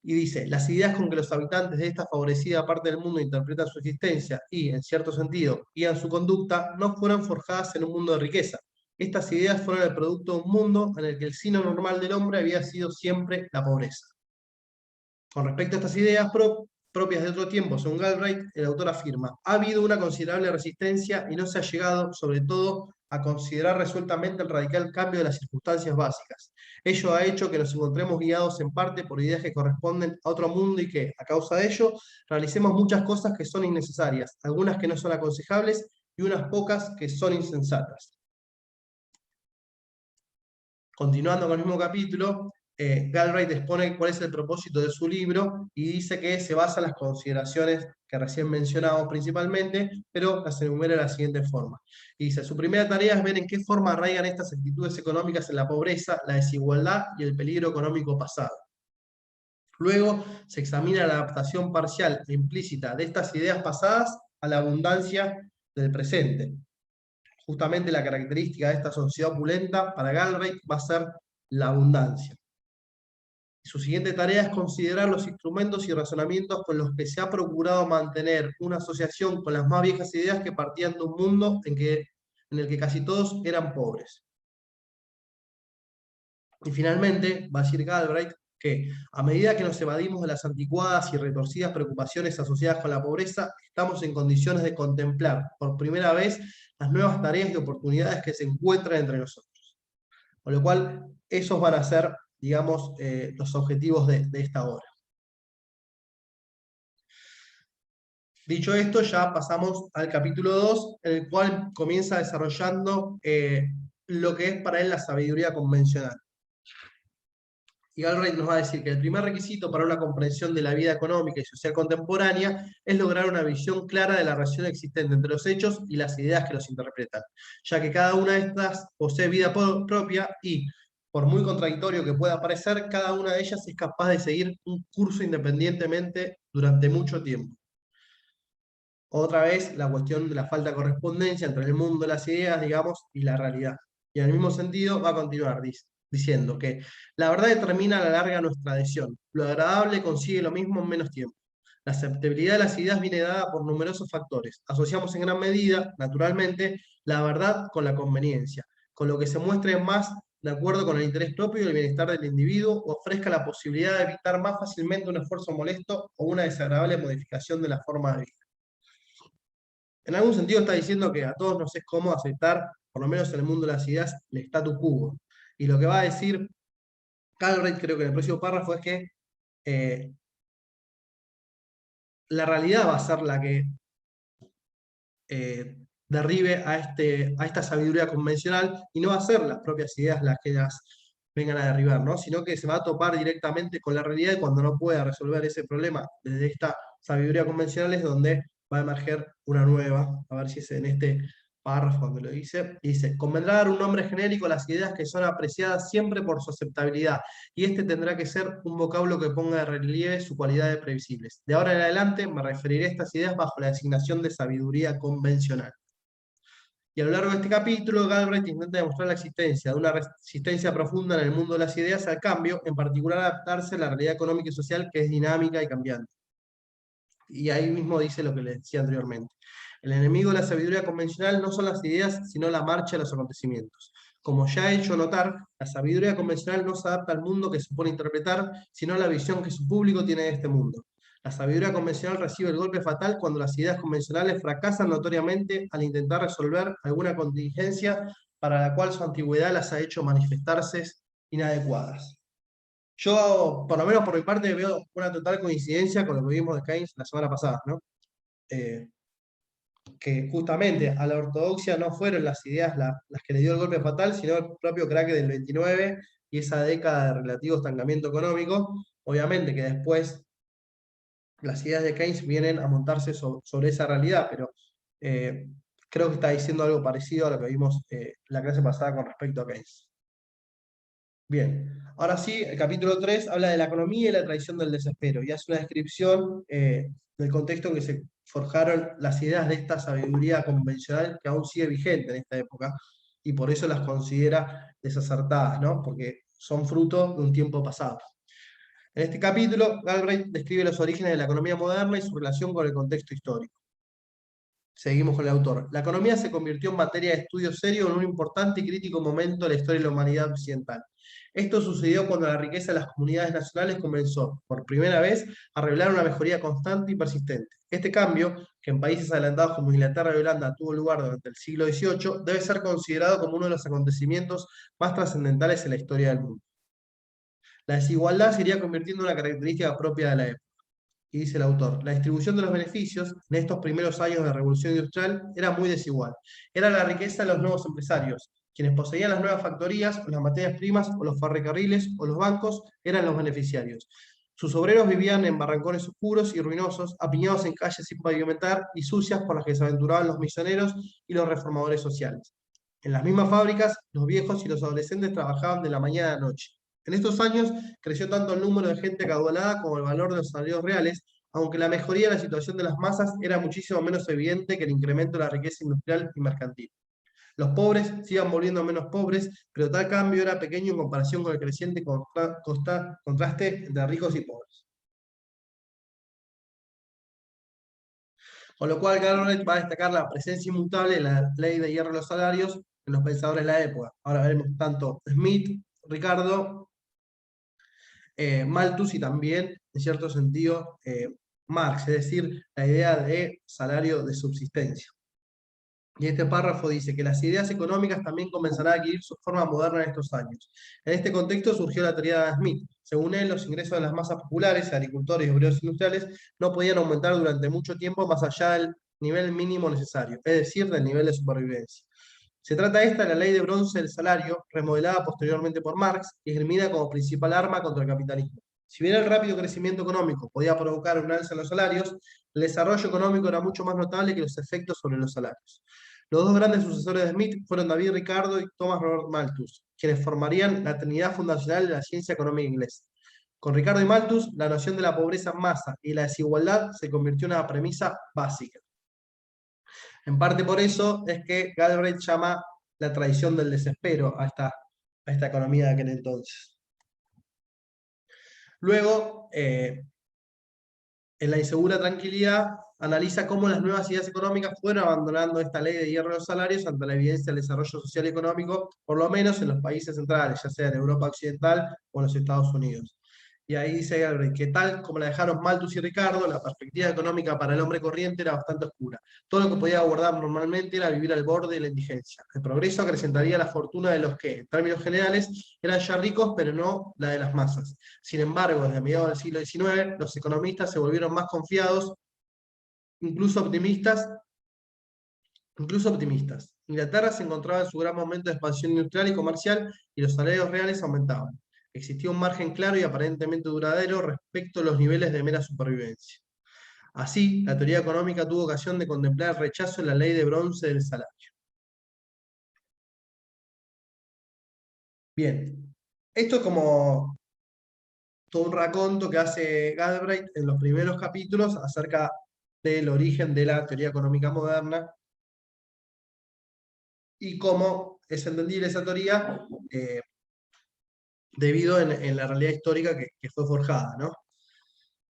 Y dice: las ideas con que los habitantes de esta favorecida parte del mundo interpretan su existencia y, en cierto sentido, guían su conducta, no fueron forjadas en un mundo de riqueza. Estas ideas fueron el producto de un mundo en el que el signo normal del hombre había sido siempre la pobreza. Con respecto a estas ideas propias de otro tiempo, según Galbraith, el autor afirma: ha habido una considerable resistencia y no se ha llegado, sobre todo, a considerar resueltamente el radical cambio de las circunstancias básicas. Ello ha hecho que nos encontremos guiados en parte por ideas que corresponden a otro mundo y que, a causa de ello, realicemos muchas cosas que son innecesarias, algunas que no son aconsejables y unas pocas que son insensatas. Continuando con el mismo capítulo, Galbraith expone cuál es el propósito de su libro y dice que se basa en las consideraciones que recién mencionamos principalmente, pero las enumera de la siguiente forma. Y dice: su primera tarea es ver en qué forma arraigan estas actitudes económicas en la pobreza, la desigualdad y el peligro económico pasado. Luego se examina la adaptación parcial e implícita de estas ideas pasadas a la abundancia del presente. Justamente la característica de esta sociedad opulenta para Galbraith va a ser la abundancia. Su siguiente tarea es considerar los instrumentos y razonamientos con los que se ha procurado mantener una asociación con las más viejas ideas que partían de un mundo en el que casi todos eran pobres. Y finalmente, va a decir Galbraith que a medida que nos evadimos de las anticuadas y retorcidas preocupaciones asociadas con la pobreza, estamos en condiciones de contemplar por primera vez las nuevas tareas y oportunidades que se encuentran entre nosotros. Con lo cual, esos van a ser, digamos, los objetivos de esta obra. Dicho esto, ya pasamos al capítulo 2, en el cual comienza desarrollando lo que es para él la sabiduría convencional. Y Galbraith nos va a decir que el primer requisito para una comprensión de la vida económica y social contemporánea es lograr una visión clara de la relación existente entre los hechos y las ideas que los interpretan, ya que cada una de estas posee vida propia y, por muy contradictorio que pueda parecer, cada una de ellas es capaz de seguir un curso independientemente durante mucho tiempo. Otra vez, la cuestión de la falta de correspondencia entre el mundo de las ideas, digamos, y la realidad. Y en el mismo sentido va a continuar diciendo que la verdad determina a la larga nuestra adhesión. Lo agradable consigue lo mismo en menos tiempo. La aceptabilidad de las ideas viene dada por numerosos factores. Asociamos en gran medida, naturalmente, la verdad con la conveniencia, con lo que se muestre más de acuerdo con el interés propio y el bienestar del individuo, o ofrezca la posibilidad de evitar más fácilmente un esfuerzo molesto o una desagradable modificación de la forma de vida. En algún sentido está diciendo que a todos nos es cómodo aceptar, por lo menos en el mundo de las ideas, el statu quo. Y lo que va a decir Galbraith, creo que en el próximo párrafo, es que la realidad va a ser la que derribe a esta sabiduría convencional, y no va a ser las propias ideas las que las vengan a derribar, ¿no? Sino que se va a topar directamente con la realidad, y cuando no pueda resolver ese problema desde esta sabiduría convencional es donde va a emerger una nueva. A ver si es en este párrafo donde lo dice: convendrá dar un nombre genérico a las ideas que son apreciadas siempre por su aceptabilidad, y este tendrá que ser un vocablo que ponga de relieve su cualidad de previsibles. De ahora en adelante me referiré a estas ideas bajo la designación de sabiduría convencional. Y a lo largo de este capítulo, Galbraith intenta demostrar la existencia de una resistencia profunda en el mundo de las ideas al cambio, en particular adaptarse a la realidad económica y social, que es dinámica y cambiante. Y ahí mismo dice lo que les decía anteriormente. El enemigo de la sabiduría convencional no son las ideas, sino la marcha de los acontecimientos. Como ya he hecho notar, la sabiduría convencional no se adapta al mundo que supone interpretar, sino a la visión que su público tiene de este mundo. La sabiduría convencional recibe el golpe fatal cuando las ideas convencionales fracasan notoriamente al intentar resolver alguna contingencia para la cual su antigüedad las ha hecho manifestarse inadecuadas. Yo, por lo menos por mi parte, veo una total coincidencia con lo que vimos de Keynes la semana pasada, ¿no? Que justamente a la ortodoxia no fueron las ideas las que le dio el golpe fatal, sino el propio crack del 29 y esa década de relativo estancamiento económico. Obviamente que después las ideas de Keynes vienen a montarse sobre esa realidad, pero creo que está diciendo algo parecido a lo que vimos la clase pasada con respecto a Keynes. Bien, ahora sí, el capítulo 3 habla de la economía y la tradición del desespero, y hace una descripción del contexto en que se forjaron las ideas de esta sabiduría convencional que aún sigue vigente en esta época, y por eso las considera desacertadas, ¿no? Porque son fruto de un tiempo pasado. En este capítulo, Galbraith describe los orígenes de la economía moderna y su relación con el contexto histórico. Seguimos con el autor. La economía se convirtió en materia de estudio serio en un importante y crítico momento de la historia de la humanidad occidental. Esto sucedió cuando la riqueza de las comunidades nacionales comenzó, por primera vez, a revelar una mejoría constante y persistente. Este cambio, que en países adelantados como Inglaterra y Holanda tuvo lugar durante el siglo XVIII, debe ser considerado como uno de los acontecimientos más trascendentales en la historia del mundo. La desigualdad se iría convirtiendo en una característica propia de la época. Y dice el autor: la distribución de los beneficios en estos primeros años de la Revolución Industrial era muy desigual. Era la riqueza de los nuevos empresarios, quienes poseían las nuevas factorías, o las materias primas, o los ferrocarriles, o los bancos, eran los beneficiarios. Sus obreros vivían en barrancones oscuros y ruinosos, apiñados en calles sin pavimentar y sucias por las que se aventuraban los misioneros y los reformadores sociales. En las mismas fábricas, los viejos y los adolescentes trabajaban de la mañana a la noche. En estos años creció tanto el número de gente acaudalada como el valor de los salarios reales, aunque la mejoría de la situación de las masas era muchísimo menos evidente que el incremento de la riqueza industrial y mercantil. Los pobres se iban volviendo menos pobres, pero tal cambio era pequeño en comparación con el creciente contraste entre ricos y pobres. Con lo cual, Galbraith va a destacar la presencia inmutable de la ley de hierro de los salarios en los pensadores de la época. Ahora veremos tanto Smith, Ricardo, Malthus y también, en cierto sentido, Marx, es decir, la idea de salario de subsistencia. Y este párrafo dice que las ideas económicas también comenzarán a adquirir su forma moderna en estos años. En este contexto surgió la teoría de Adam Smith. Según él, los ingresos de las masas populares, agricultores y obreros industriales, no podían aumentar durante mucho tiempo más allá del nivel mínimo necesario, es decir, del nivel de supervivencia. Se trata esta de la ley de bronce del salario, remodelada posteriormente por Marx, y esgrimida como principal arma contra el capitalismo. Si bien el rápido crecimiento económico podía provocar un alza en los salarios, el desarrollo económico era mucho más notable que los efectos sobre los salarios. Los dos grandes sucesores de Smith fueron David Ricardo y Thomas Robert Malthus, quienes formarían la trinidad fundacional de la ciencia económica inglesa. Con Ricardo y Malthus, la noción de la pobreza en masa y la desigualdad se convirtió en una premisa básica. En parte por eso es que Galbraith llama la tradición del desespero a esta economía de aquel entonces. Luego, en la insegura tranquilidad, analiza cómo las nuevas ideas económicas fueron abandonando esta ley de hierro de los salarios ante la evidencia del desarrollo social y económico, por lo menos en los países centrales, ya sea en Europa Occidental o en los Estados Unidos. Y ahí dice Galbraith que tal como la dejaron Malthus y Ricardo, la perspectiva económica para el hombre corriente era bastante oscura. Todo lo que podía abordar normalmente era vivir al borde de la indigencia. El progreso acrecentaría la fortuna de los que, en términos generales, eran ya ricos, pero no la de las masas. Sin embargo, desde mediados del siglo XIX, los economistas se volvieron más confiados, incluso optimistas. Inglaterra se encontraba en su gran momento de expansión industrial y comercial y los salarios reales aumentaban. Existía un margen claro y aparentemente duradero respecto a los niveles de mera supervivencia. Así, la teoría económica tuvo ocasión de contemplar el rechazo de la ley de bronce del salario. Bien, esto es como todo un raconto que hace Galbraith en los primeros capítulos acerca del origen de la teoría económica moderna y cómo es entendible esa teoría debido en la realidad histórica que fue forjada, ¿no?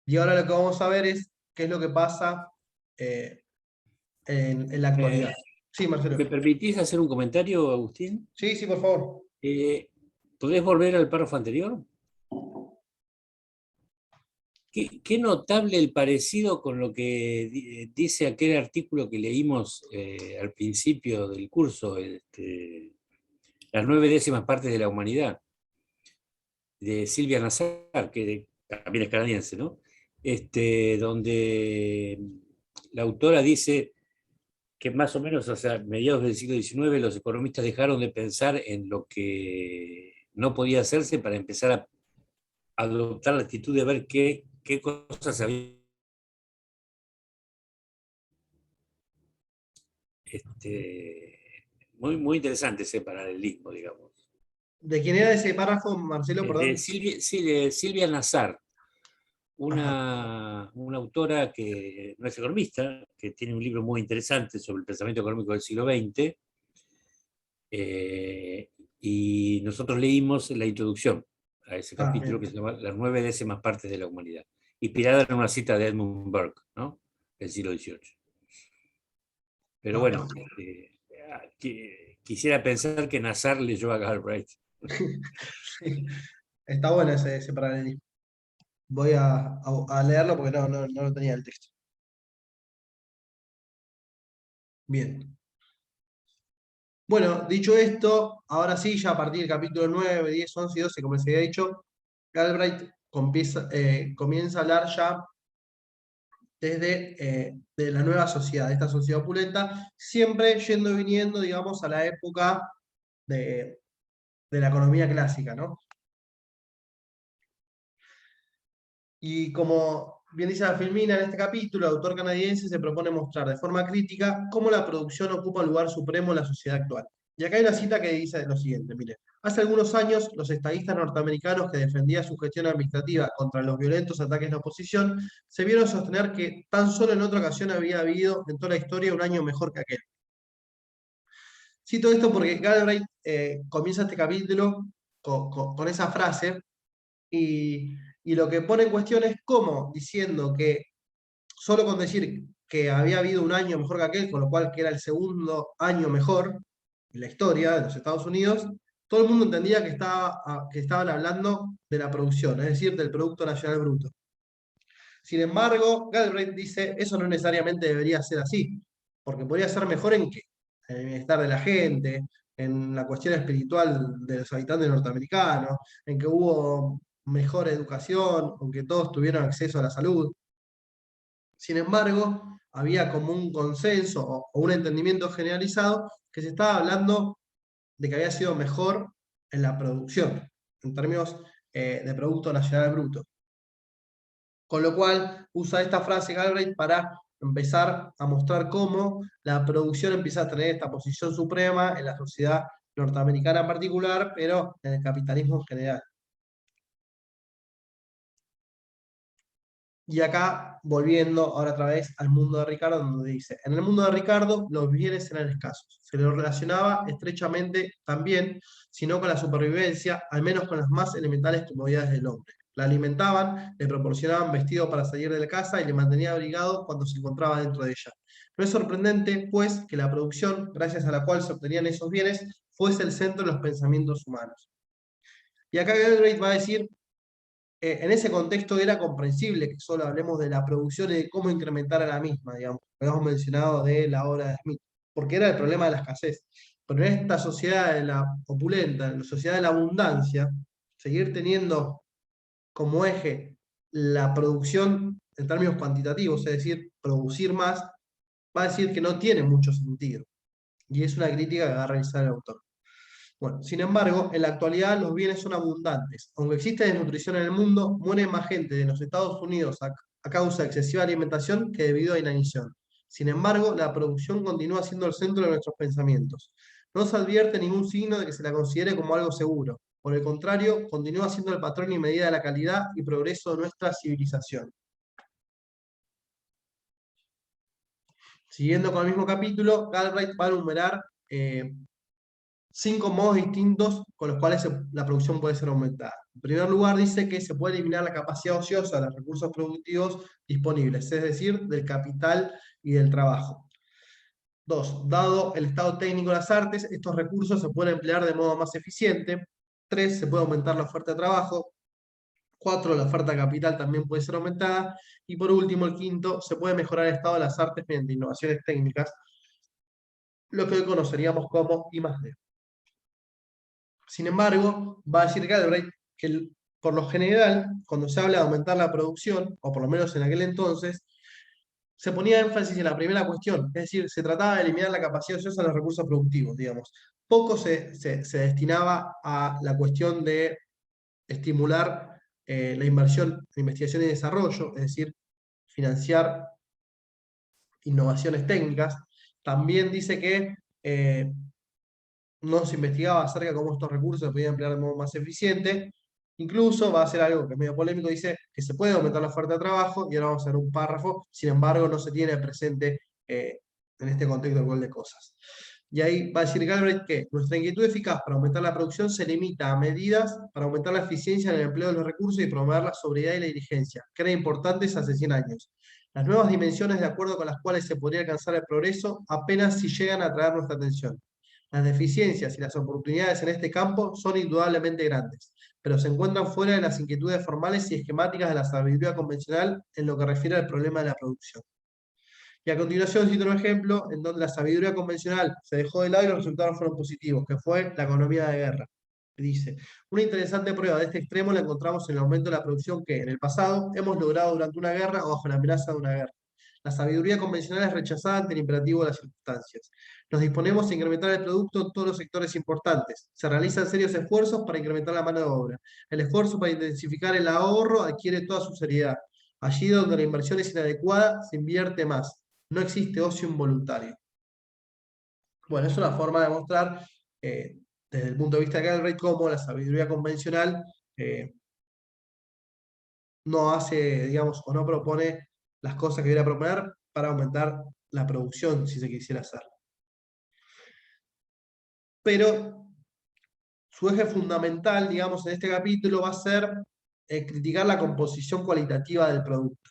Y ahora lo que vamos a ver es qué es lo que pasa en la actualidad. Sí, Marcelo. ¿Me permitís hacer un comentario, Agustín? Sí, sí, por favor. ¿Podés volver al párrafo anterior? Qué notable el parecido con lo que dice aquel artículo que leímos al principio del curso, las 9 décimas partes de la humanidad, de Silvia Nazar, que también es canadiense, ¿no? Donde la autora dice que más o menos hacia mediados del siglo XIX los economistas dejaron de pensar en lo que no podía hacerse para empezar a adoptar la actitud de ver qué cosas había. Muy interesante ese paralelismo, digamos. ¿De quién era ese párrafo, Marcelo? Perdón. De Silvia Nazar, una autora que no es economista, que tiene un libro muy interesante sobre el pensamiento económico del siglo XX, y nosotros leímos la introducción a ese capítulo que se llama Las 9 décimas partes de la humanidad, inspirada en una cita de Edmund Burke, ¿no? Del siglo XVIII. Pero bueno, quisiera pensar que Nazar leyó a Galbraith. Sí, está bueno ese paralelismo. Voy a leerlo porque no lo tenía el texto. Bien. Bueno, dicho esto, ahora sí, ya a partir del capítulo 9, 10, 11 y 12, como les había dicho, Galbraith comienza a hablar ya desde de la nueva sociedad, de esta sociedad opulenta, siempre yendo y viniendo, digamos, a la época de la economía clásica, ¿no? Y como bien dice la Filmina en este capítulo, el autor canadiense se propone mostrar de forma crítica cómo la producción ocupa un lugar supremo en la sociedad actual. Y acá hay una cita que dice lo siguiente, mire. Hace algunos años, los estadistas norteamericanos que defendían su gestión administrativa contra los violentos ataques de la oposición se vieron sostener que tan solo en otra ocasión había habido en toda la historia un año mejor que aquel. Cito esto porque Galbraith comienza este capítulo con esa frase y lo que pone en cuestión es cómo, diciendo que solo con decir que había habido un año mejor que aquel, con lo cual que era el segundo año mejor en la historia de los Estados Unidos, todo el mundo entendía que estaban hablando de la producción, es decir, del Producto Nacional Bruto. Sin embargo, Galbraith dice, eso no necesariamente debería ser así, porque podría ser mejor ¿en qué? En el bienestar de la gente, en la cuestión espiritual de los habitantes norteamericanos, en que hubo mejor educación, en que todos tuvieron acceso a la salud. Sin embargo, había como un consenso o un entendimiento generalizado que se estaba hablando de que había sido mejor en la producción, en términos de Producto Nacional Bruto. Con lo cual usa esta frase Galbraith para empezar a mostrar cómo la producción empieza a tener esta posición suprema en la sociedad norteamericana en particular, pero en el capitalismo en general. Y acá, volviendo ahora otra vez al mundo de Ricardo, donde dice, en el mundo de Ricardo los bienes eran escasos. Se lo relacionaba estrechamente también, si no con la supervivencia, al menos con las más elementales comodidades del hombre. La alimentaban, le proporcionaban vestido para salir de la casa y le mantenía abrigado cuando se encontraba dentro de ella. No es sorprendente, pues, que la producción, gracias a la cual se obtenían esos bienes, fuese el centro de los pensamientos humanos. Y acá Galbraith va a decir, en ese contexto era comprensible que solo hablemos de la producción y de cómo incrementar a la misma, digamos. Habíamos mencionado de la obra de Smith, porque era el problema de la escasez. Pero en esta sociedad de la opulenta, en la sociedad de la abundancia, seguir teniendo como eje la producción en términos cuantitativos, es decir, producir más, va a decir que no tiene mucho sentido. Y es una crítica que va a realizar el autor. Bueno, sin embargo, en la actualidad los bienes son abundantes. Aunque existe desnutrición en el mundo, muere más gente en los Estados Unidos a causa de excesiva alimentación que debido a inanición. Sin embargo, la producción continúa siendo el centro de nuestros pensamientos. No se advierte ningún signo de que se la considere como algo seguro. Por el contrario, continúa siendo el patrón y medida de la calidad y progreso de nuestra civilización. Siguiendo con el mismo capítulo, Galbraith va a enumerar 5 modos distintos con los cuales la producción puede ser aumentada. En primer lugar, dice que se puede eliminar la capacidad ociosa de los recursos productivos disponibles, es decir, del capital y del trabajo. 2. Dado el estado técnico de las artes, estos recursos se pueden emplear de modo más eficiente. 3. Se puede aumentar la oferta de trabajo. 4. La oferta de capital también puede ser aumentada. Y por último, el quinto, se puede mejorar el estado de las artes mediante innovaciones técnicas, lo que hoy conoceríamos como I+D. Sin embargo, va a decir Galbraith que por lo general, cuando se habla de aumentar la producción, o por lo menos en aquel entonces, se ponía énfasis en la primera cuestión, es decir, se trataba de eliminar la capacidad ociosa de los recursos productivos, digamos. Poco se destinaba a la cuestión de estimular la inversión en investigación y desarrollo, es decir, financiar innovaciones técnicas. También dice que no se investigaba acerca de cómo estos recursos se podían emplear de modo más eficiente. Incluso va a ser algo que es medio polémico, dice que se puede aumentar la oferta de trabajo, y ahora vamos a ver un párrafo, sin embargo no se tiene presente en este contexto actual de cosas. Y ahí va a decir Galbraith que nuestra inquietud eficaz para aumentar la producción se limita a medidas para aumentar la eficiencia en el empleo de los recursos y promover la sobriedad y la diligencia, que eran importantes hace 100 años. Las nuevas dimensiones de acuerdo con las cuales se podría alcanzar el progreso apenas si llegan a atraer nuestra atención. Las deficiencias y las oportunidades en este campo son indudablemente grandes, pero se encuentran fuera de las inquietudes formales y esquemáticas de la sabiduría convencional en lo que refiere al problema de la producción. Y a continuación cito un ejemplo en donde la sabiduría convencional se dejó de lado y los resultados fueron positivos, que fue la economía de guerra. Dice, una interesante prueba de este extremo la encontramos en el aumento de la producción que, en el pasado, hemos logrado durante una guerra o bajo la amenaza de una guerra. La sabiduría convencional es rechazada ante el imperativo de las circunstancias. Nos disponemos a incrementar el producto en todos los sectores importantes. Se realizan serios esfuerzos para incrementar la mano de obra. El esfuerzo para intensificar el ahorro adquiere toda su seriedad. Allí donde la inversión es inadecuada, se invierte más. No existe ocio involuntario. Bueno, es una forma de mostrar desde el punto de vista de Galbraith, cómo la sabiduría convencional no hace, digamos, o no propone las cosas que debería proponer para aumentar la producción, si se quisiera hacer. Pero su eje fundamental, digamos, en este capítulo va a ser criticar la composición cualitativa del producto.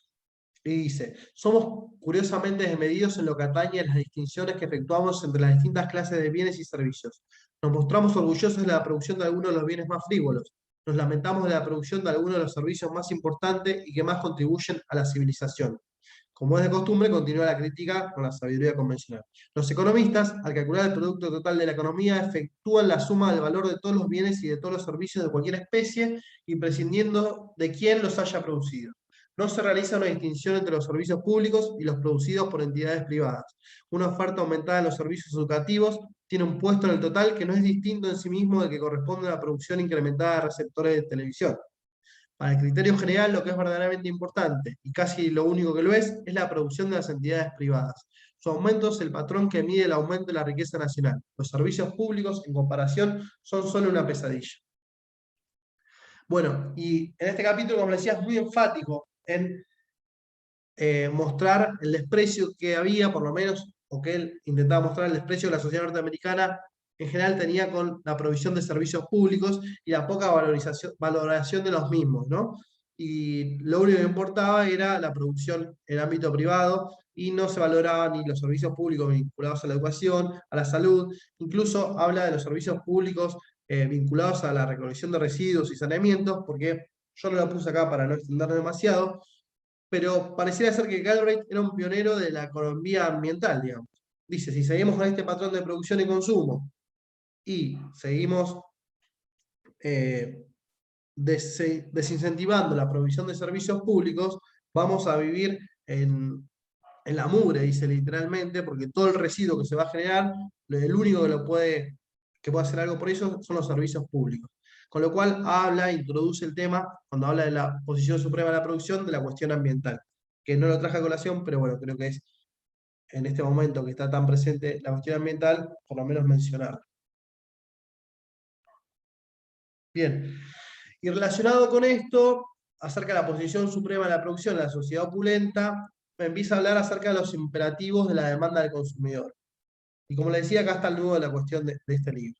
Y dice, somos curiosamente desmedidos en lo que atañe a las distinciones que efectuamos entre las distintas clases de bienes y servicios. Nos mostramos orgullosos de la producción de algunos de los bienes más frívolos. Nos lamentamos de la producción de algunos de los servicios más importantes y que más contribuyen a la civilización. Como es de costumbre, continúa la crítica con la sabiduría convencional. Los economistas, al calcular el producto total de la economía, efectúan la suma del valor de todos los bienes y de todos los servicios de cualquier especie, imprescindiendo de quién los haya producido. No se realiza una distinción entre los servicios públicos y los producidos por entidades privadas. Una oferta aumentada en los servicios educativos tiene un puesto en el total que no es distinto en sí mismo del que corresponde a la producción incrementada de receptores de televisión. Para el criterio general, lo que es verdaderamente importante, y casi lo único que lo es la producción de las entidades privadas. Su aumento es el patrón que mide el aumento de la riqueza nacional. Los servicios públicos, en comparación, son solo una pesadilla. Bueno, y en este capítulo, como les decía, es muy enfático en mostrar el desprecio que había, por lo menos, o que él intentaba mostrar el desprecio que la sociedad norteamericana en general tenía con la provisión de servicios públicos y la poca valoración de los mismos, ¿no? Y lo único que importaba era la producción en el ámbito privado y no se valoraban ni los servicios públicos vinculados a la educación, a la salud, incluso habla de los servicios públicos vinculados a la recolección de residuos y saneamientos, porque yo no lo puse acá para no extender demasiado, pero pareciera ser que Galbraith era un pionero de la economía ambiental, digamos. Dice, si seguimos con este patrón de producción y consumo, y seguimos desincentivando la provisión de servicios públicos, vamos a vivir en la mugre, dice literalmente, porque todo el residuo que se va a generar, el único que puede hacer algo por eso son los servicios públicos. Con lo cual introduce el tema, cuando habla de la posición suprema de la producción, de la cuestión ambiental, que no lo traje a colación, pero bueno, creo que es en este momento que está tan presente la cuestión ambiental, por lo menos mencionarla. Bien, y relacionado con esto, acerca de la posición suprema de la producción en la sociedad opulenta, empieza a hablar acerca de los imperativos de la demanda del consumidor. Y como le decía, acá está el nudo de la cuestión de este libro.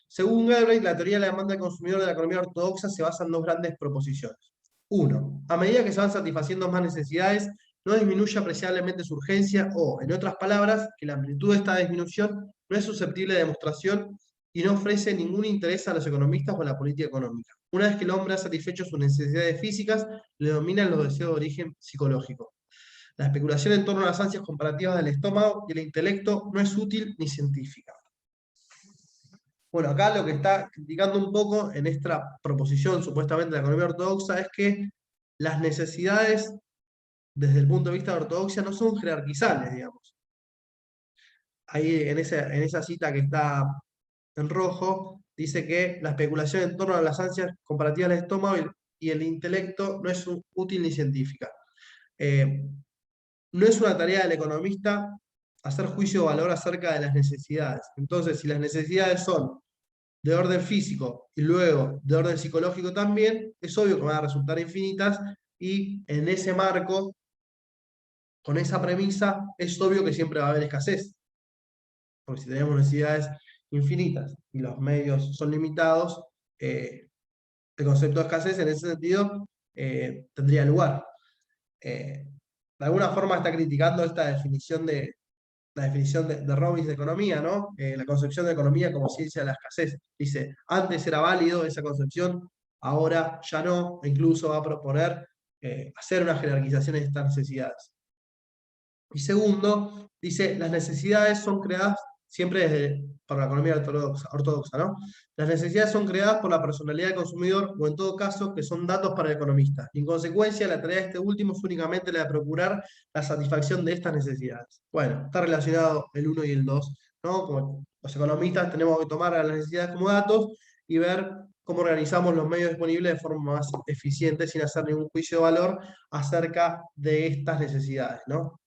Según Galbraith, la teoría de la demanda del consumidor de la economía ortodoxa se basa en dos grandes proposiciones. Uno, a medida que se van satisfaciendo más necesidades, no disminuye apreciablemente su urgencia, o, en otras palabras, que la amplitud de esta disminución no es susceptible de demostración y no ofrece ningún interés a los economistas o a la política económica. Una vez que el hombre ha satisfecho sus necesidades físicas, le dominan los deseos de origen psicológico. La especulación en torno a las ansias comparativas del estómago y el intelecto no es útil ni científica. Bueno, acá lo que está criticando un poco en esta proposición supuestamente de la economía ortodoxa es que las necesidades desde el punto de vista de la ortodoxia no son jerarquizables, digamos. Ahí en esa cita que está en rojo, dice que la especulación en torno a las ansias comparativas del estómago y el intelecto no es útil ni científica. No es una tarea del economista hacer juicio de valor acerca de las necesidades. Entonces, si las necesidades son de orden físico y luego de orden psicológico también, es obvio que van a resultar infinitas, y en ese marco, con esa premisa, es obvio que siempre va a haber escasez. Porque si tenemos necesidades infinitas y los medios son limitados, el concepto de escasez en ese sentido tendría lugar. De alguna forma está criticando esta definición de Robbins de economía, ¿no? La concepción de economía como ciencia de la escasez. Dice, antes era válido esa concepción, ahora ya no, e incluso va a proponer hacer una jerarquización de estas necesidades. Y segundo, dice, las necesidades son creadas siempre por la economía ortodoxa, ¿no? Las necesidades son creadas por la personalidad del consumidor, o en todo caso, que son datos para el economista. Y en consecuencia, la tarea de este último es únicamente la de procurar la satisfacción de estas necesidades. Bueno, está relacionado el 1 y el 2, ¿no? Como los economistas tenemos que tomar a las necesidades como datos y ver cómo organizamos los medios disponibles de forma más eficiente, sin hacer ningún juicio de valor acerca de estas necesidades, ¿no?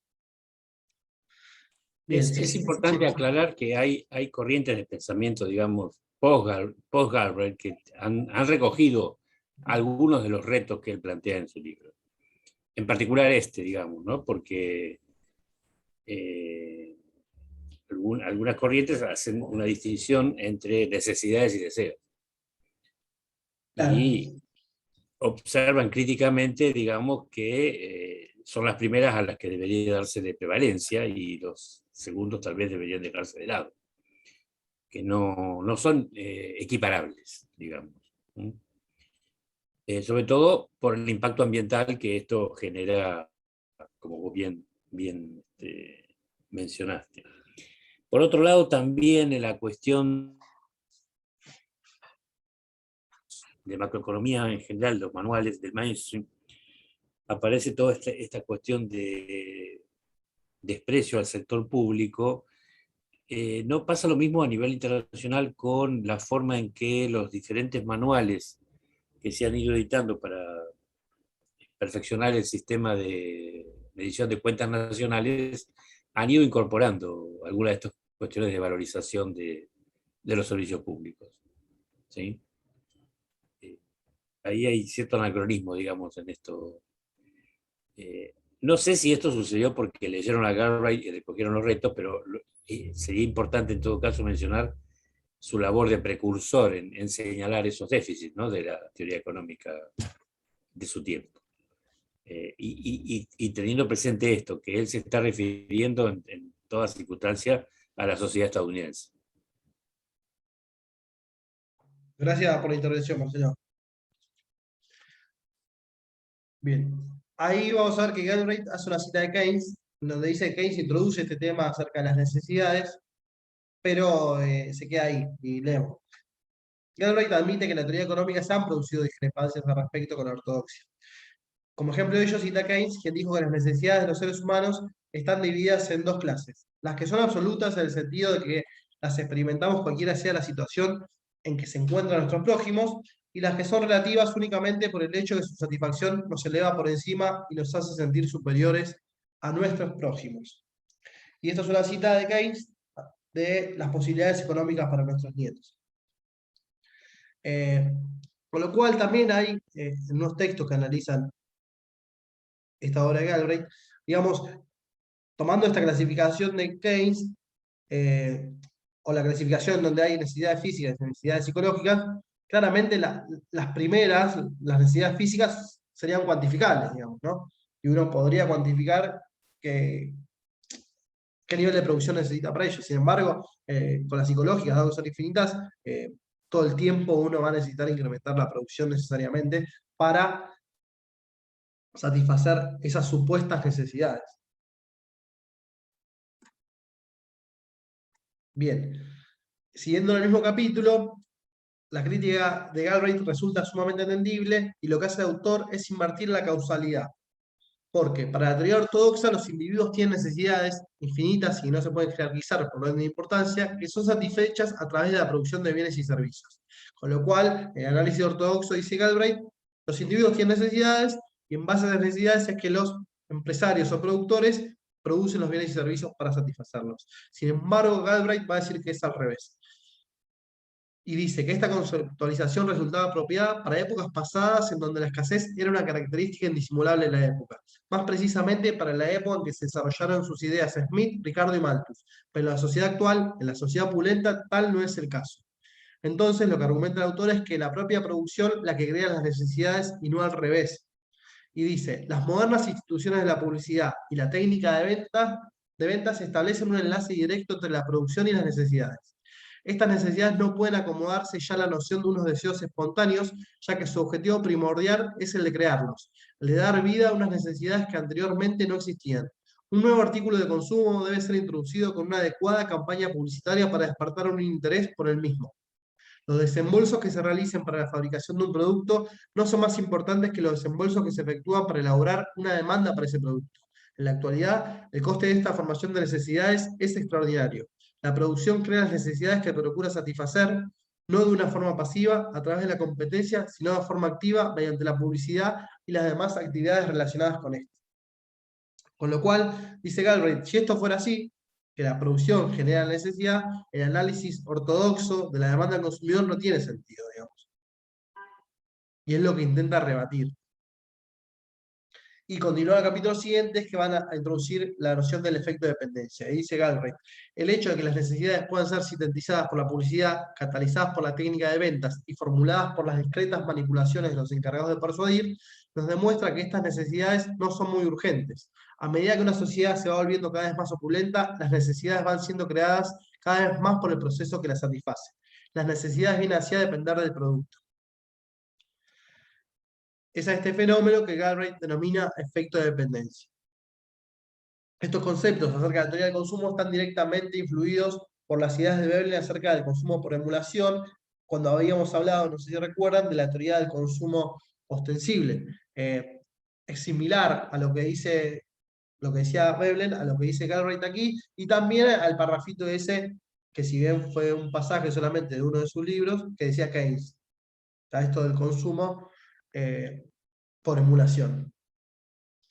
Bien, es importante aclarar que hay corrientes de pensamiento, digamos, post-Galbraith que han recogido algunos de los retos que él plantea en su libro. En particular digamos, ¿no? Porque algunas corrientes hacen una distinción entre necesidades y deseos. Claro. Y observan críticamente, digamos, que son las primeras a las que debería darse de prevalencia y los segundos tal vez deberían dejarse de lado, que no son equiparables, digamos. Sobre todo por el impacto ambiental que esto genera, como vos bien mencionaste. Por otro lado, también en la cuestión de macroeconomía en general, los manuales del mainstream, aparece toda esta cuestión de desprecio al sector público. No pasa lo mismo a nivel internacional con la forma en que los diferentes manuales que se han ido editando para perfeccionar el sistema de medición de cuentas nacionales han ido incorporando algunas de estas cuestiones de valorización de los servicios públicos. ¿Sí? Ahí hay cierto anacronismo, digamos, en esto. No sé si esto sucedió porque leyeron a Galbraith y recogieron los retos, pero sería importante en todo caso mencionar su labor de precursor en señalar esos déficits, ¿no?, de la teoría económica de su tiempo. Y teniendo presente esto, que él se está refiriendo en toda circunstancia a la sociedad estadounidense. Gracias por la intervención, Marcelo. Bien, ahí vamos a ver que Galbraith hace una cita de Keynes, donde dice que Keynes introduce este tema acerca de las necesidades, pero se queda ahí, y leemos. Galbraith admite que en la teoría económica se han producido discrepancias al respecto con la ortodoxia. Como ejemplo de ello cita Keynes, quien dijo que las necesidades de los seres humanos están divididas en dos clases. Las que son absolutas en el sentido de que las experimentamos cualquiera sea la situación en que se encuentran nuestros prójimos, y las que son relativas únicamente por el hecho de que su satisfacción nos eleva por encima y nos hace sentir superiores a nuestros prójimos. Y esto es una cita de Keynes de las posibilidades económicas para nuestros nietos. Con lo cual también hay unos textos que analizan esta obra de Galbraith, digamos, tomando esta clasificación de Keynes, o la clasificación donde hay necesidades físicas y necesidades psicológicas, claramente las primeras, las necesidades físicas, serían cuantificables, digamos, ¿no? Y uno podría cuantificar qué nivel de producción necesita para ello. Sin embargo, con las psicológicas, dado que son infinitas, todo el tiempo uno va a necesitar incrementar la producción necesariamente para satisfacer esas supuestas necesidades. Bien, siguiendo en el mismo capítulo, la crítica de Galbraith resulta sumamente entendible y lo que hace el autor es invertir la causalidad. Porque para la teoría ortodoxa los individuos tienen necesidades infinitas y no se pueden jerarquizar por orden de importancia, que son satisfechas a través de la producción de bienes y servicios. Con lo cual, el análisis ortodoxo, dice Galbraith, los individuos tienen necesidades y en base a las necesidades es que los empresarios o productores producen los bienes y servicios para satisfacerlos. Sin embargo, Galbraith va a decir que es al revés. Y dice que esta conceptualización resultaba apropiada para épocas pasadas en donde la escasez era una característica indisimulable de la época. Más precisamente para la época en que se desarrollaron sus ideas Smith, Ricardo y Malthus. Pero en la sociedad actual, en la sociedad opulenta, tal no es el caso. Entonces, lo que argumenta el autor es que la propia producción la que crea las necesidades y no al revés. Y dice, las modernas instituciones de la publicidad y la técnica de ventas establecen un enlace directo entre la producción y las necesidades. Estas necesidades no pueden acomodarse ya a la noción de unos deseos espontáneos, ya que su objetivo primordial es el de crearlos, el de dar vida a unas necesidades que anteriormente no existían. Un nuevo artículo de consumo debe ser introducido con una adecuada campaña publicitaria para despertar un interés por el mismo. Los desembolsos que se realicen para la fabricación de un producto no son más importantes que los desembolsos que se efectúan para elaborar una demanda para ese producto. En la actualidad, el coste de esta formación de necesidades es extraordinario. La producción crea las necesidades que procura satisfacer, no de una forma pasiva, a través de la competencia, sino de forma activa, mediante la publicidad y las demás actividades relacionadas con esto. Con lo cual, dice Galbraith, si esto fuera así, que la producción genera la necesidad, el análisis ortodoxo de la demanda del consumidor no tiene sentido, digamos. Y es lo que intenta rebatir. Y continúa el capítulo siguiente, es que van a introducir la noción del efecto de dependencia. Y dice Galbraith, el hecho de que las necesidades puedan ser sintetizadas por la publicidad, catalizadas por la técnica de ventas y formuladas por las discretas manipulaciones de los encargados de persuadir, nos demuestra que estas necesidades no son muy urgentes. A medida que una sociedad se va volviendo cada vez más opulenta, las necesidades van siendo creadas cada vez más por el proceso que las satisface. Las necesidades vienen así a depender del producto. Es a este fenómeno que Galbraith denomina efecto de dependencia. Estos conceptos acerca de la teoría del consumo están directamente influidos por las ideas de Veblen acerca del consumo por emulación, cuando habíamos hablado, no sé si recuerdan, de la teoría del consumo ostensible. Es similar a lo que decía Veblen, a lo que dice Galbraith aquí, y también al parrafito ese, que si bien fue un pasaje solamente de uno de sus libros, que decía Keynes. Está esto del consumo por emulación.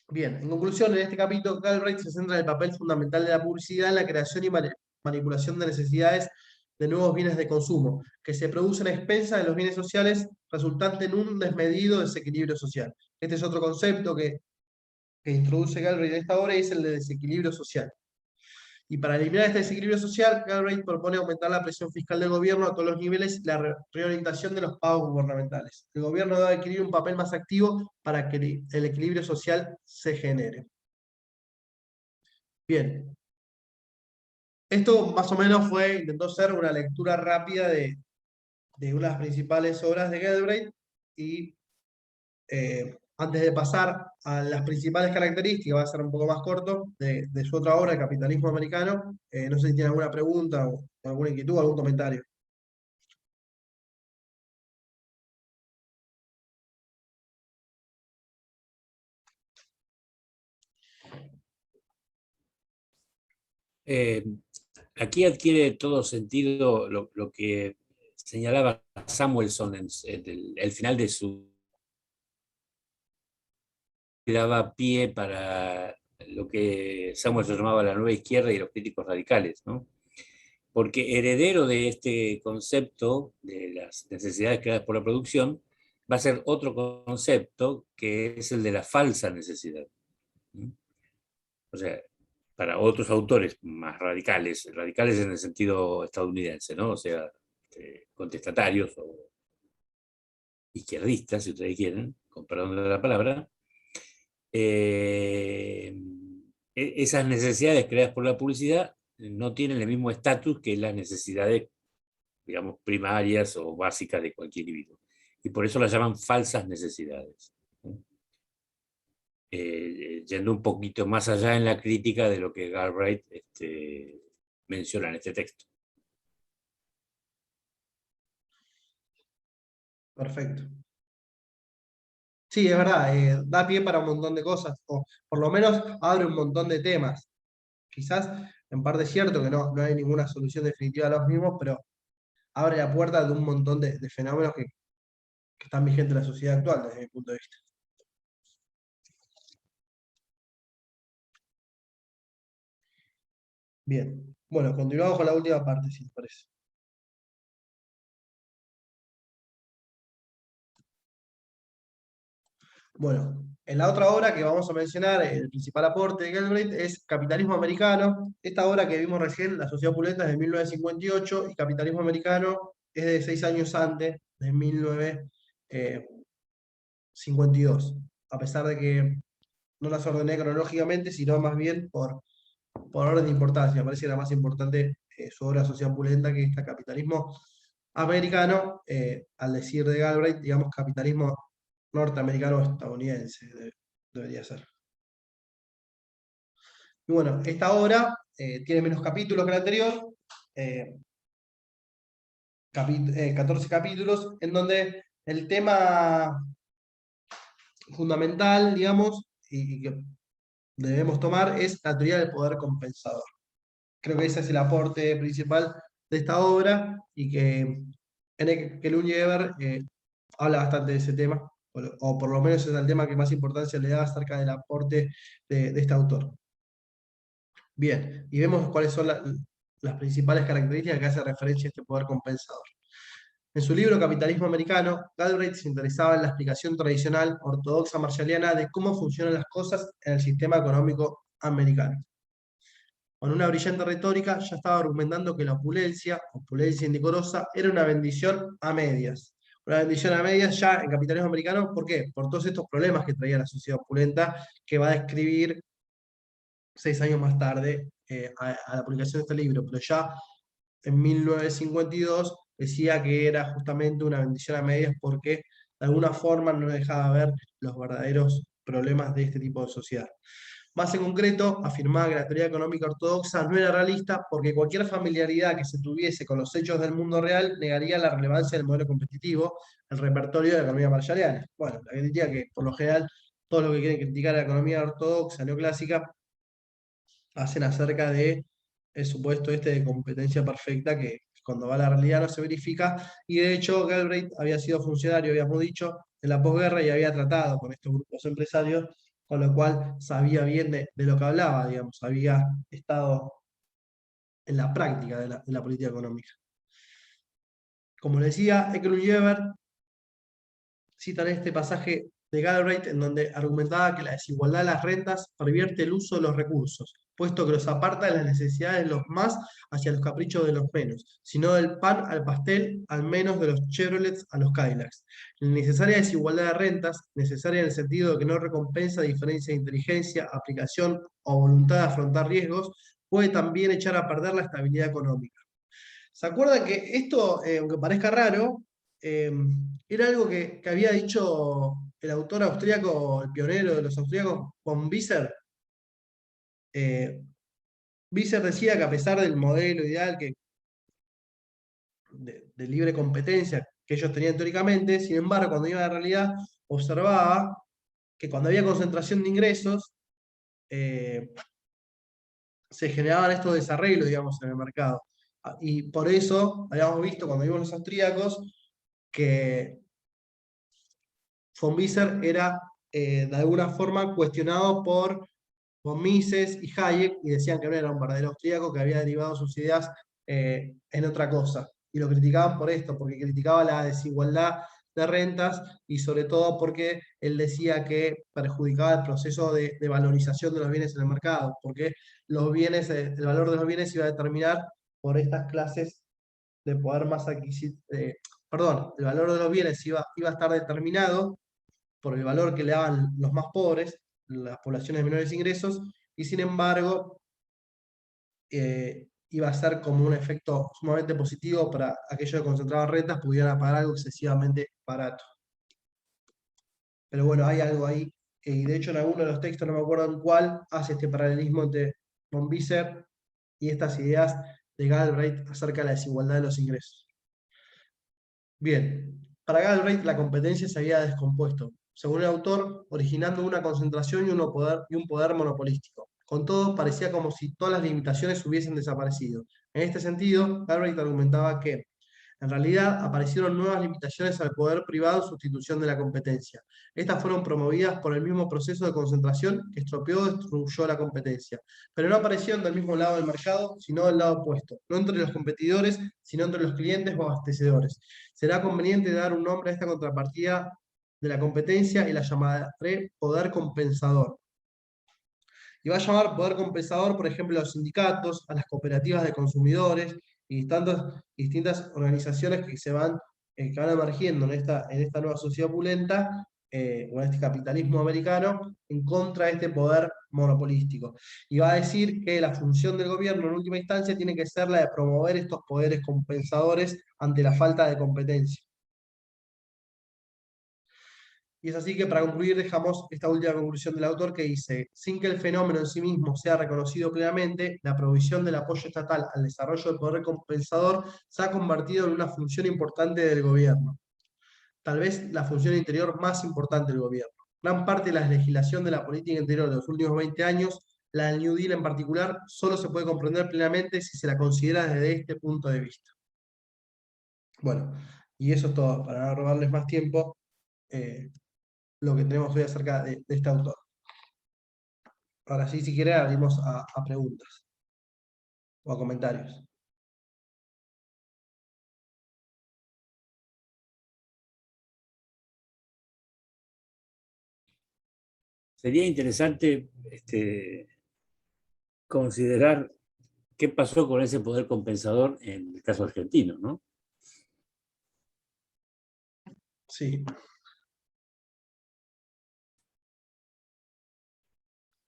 Bien, en conclusión, en este capítulo, Galbraith se centra en el papel fundamental de la publicidad en la creación y manipulación de necesidades de nuevos bienes de consumo, que se producen a expensas de los bienes sociales, resultante en un desmedido desequilibrio social. Este es otro concepto que introduce Galbraith en esta obra, y es el de desequilibrio social. Y para eliminar este desequilibrio social, Galbraith propone aumentar la presión fiscal del gobierno a todos los niveles y la reorientación de los pagos gubernamentales. El gobierno debe adquirir un papel más activo para que el equilibrio social se genere. Bien. Esto más o menos intentó ser una lectura rápida de una de las principales obras de Galbraith, y antes de pasar a las principales características, va a ser un poco más corto, de su otra obra, El capitalismo americano. No sé si tiene alguna pregunta o alguna inquietud o algún comentario. Aquí adquiere todo sentido lo que señalaba Samuelson en el final de su... daba pie para lo que Samuelson llamaba la nueva izquierda y los críticos radicales, ¿no? Porque heredero de este concepto de las necesidades creadas por la producción va a ser otro concepto que es el de la falsa necesidad. O sea, para otros autores más radicales en el sentido estadounidense, ¿no? O sea, contestatarios o izquierdistas, si ustedes quieren, con perdón de la palabra, esas necesidades creadas por la publicidad no tienen el mismo estatus que las necesidades, digamos, primarias o básicas de cualquier individuo. Y por eso las llaman falsas necesidades. Yendo un poquito más allá en la crítica de lo que Galbraith menciona en este texto. Perfecto. Sí, es verdad, da pie para un montón de cosas, o por lo menos abre un montón de temas. Quizás en parte es cierto que no hay ninguna solución definitiva a los mismos, pero abre la puerta de un montón de fenómenos que están vigentes en la sociedad actual, desde mi punto de vista. Bien, bueno, continuamos con la última parte, si les parece. Bueno, en la otra obra que vamos a mencionar, el principal aporte de Galbraith es Capitalismo Americano. Esta obra que vimos recién, La Sociedad Opulenta, es de 1958, y Capitalismo Americano es de 6 años antes, de 1952. A pesar de que no las ordené cronológicamente, sino más bien por orden de importancia. Me parece que era más importante su obra Sociedad Opulenta que esta Capitalismo Americano, al decir de Galbraith, digamos, capitalismo norteamericano estadounidense debería ser. Y bueno, esta obra tiene menos capítulos que la anterior, 14 capítulos, en donde el tema fundamental, digamos, y que debemos tomar es la teoría del poder compensador. Creo que ese es el aporte principal de esta obra, y que Keluniger habla bastante de ese tema, o por lo menos es el tema que más importancia le da acerca del aporte de este autor. Bien, y vemos cuáles son las principales características que hace referencia a este poder compensador. En su libro Capitalismo Americano, Galbraith se interesaba en la explicación tradicional ortodoxa marshalliana de cómo funcionan las cosas en el sistema económico americano. Con una brillante retórica ya estaba argumentando que la opulencia indecorosa, era una bendición a medias. Una bendición a medias ya en capitalismo americano, ¿por qué? Por todos estos problemas que traía la sociedad opulenta, que va a describir 6 años más tarde a la publicación de este libro, pero ya en 1952 decía que era justamente una bendición a medias porque de alguna forma no dejaba ver los verdaderos problemas de este tipo de sociedad. Más en concreto, afirmaba que la teoría económica ortodoxa no era realista porque cualquier familiaridad que se tuviese con los hechos del mundo real negaría la relevancia del modelo competitivo, el repertorio de la economía marshalliana. Bueno, la crítica que por lo general todos los que quieren criticar la economía ortodoxa, neoclásica, hacen acerca de el supuesto este de competencia perfecta que cuando va a la realidad no se verifica, y de hecho Galbraith había sido funcionario, habíamos dicho, en la posguerra y había tratado con estos grupos empresarios, con lo cual sabía bien de lo que hablaba, digamos, había estado en la práctica de la política económica. Como le decía, Eklund y Weber citan este pasaje de Galbraith en donde argumentaba que la desigualdad de las rentas pervierte el uso de los recursos, puesto que los aparta de las necesidades de los más hacia los caprichos de los menos, sino del pan al pastel, al menos de los Chevrolets a los Cadillacs. La necesaria desigualdad de rentas, necesaria en el sentido de que no recompensa diferencia de inteligencia, aplicación o voluntad de afrontar riesgos, puede también echar a perder la estabilidad económica. ¿Se acuerdan que esto, aunque parezca raro, era algo que había dicho el autor austríaco, el pionero de los austríacos, von Wieser? Wieser decía que a pesar del modelo ideal de libre competencia que ellos tenían teóricamente, sin embargo, cuando iba a la realidad, observaba que cuando había concentración de ingresos, se generaban estos desarreglos, digamos, en el mercado. Y por eso habíamos visto cuando vimos los austríacos que von Wieser era de alguna forma cuestionado por von Mises y Hayek y decían que no era un verdadero austríaco, que había derivado sus ideas en otra cosa. Y lo criticaban por esto, porque criticaba la desigualdad de rentas y sobre todo porque él decía que perjudicaba el proceso de valorización de los bienes en el mercado, porque los bienes, el valor de los bienes iba a determinar por estas clases de poder más adquisitivo, perdón, el valor de los bienes iba a estar determinado por el valor que le daban los más pobres, las poblaciones de menores ingresos, y sin embargo iba a ser como un efecto sumamente positivo para aquellos que concentraban rentas pudieran pagar algo excesivamente barato. Pero bueno, hay algo ahí, y de hecho en alguno de los textos, no me acuerdo en cuál, hace este paralelismo entre von Wieser y estas ideas de Galbraith acerca de la desigualdad de los ingresos. Bien, para Galbraith la competencia se había descompuesto, según el autor, originando una concentración y un poder monopolístico. Con todo, parecía como si todas las limitaciones hubiesen desaparecido. En este sentido, Galbraith argumentaba que, en realidad, aparecieron nuevas limitaciones al poder privado en sustitución de la competencia. Estas fueron promovidas por el mismo proceso de concentración que estropeó o destruyó la competencia, pero no aparecieron del mismo lado del mercado, sino del lado opuesto, no entre los competidores, sino entre los clientes o abastecedores. Será conveniente dar un nombre a esta contrapartida de la competencia y la llamaré poder compensador. Y va a llamar poder compensador, por ejemplo, a los sindicatos, a las cooperativas de consumidores y distintas organizaciones que van emergiendo en esta nueva sociedad opulenta, o en este capitalismo americano, en contra de este poder monopolístico. Y va a decir que la función del gobierno en última instancia tiene que ser la de promover estos poderes compensadores ante la falta de competencia. Y es así que para concluir dejamos esta última conclusión del autor que dice: sin que el fenómeno en sí mismo sea reconocido plenamente, la provisión del apoyo estatal al desarrollo del poder compensador se ha convertido en una función importante del gobierno. Tal vez la función interior más importante del gobierno. Gran parte de la legislación de la política interior de los últimos 20 años, la del New Deal en particular, solo se puede comprender plenamente si se la considera desde este punto de vista. Bueno, y eso es todo. Para no robarles más tiempo, lo que tenemos hoy acerca de este autor. Ahora sí, si quiere, abrimos a preguntas. o a comentarios. Sería interesante considerar qué pasó con ese poder compensador en el caso argentino, ¿no? Sí.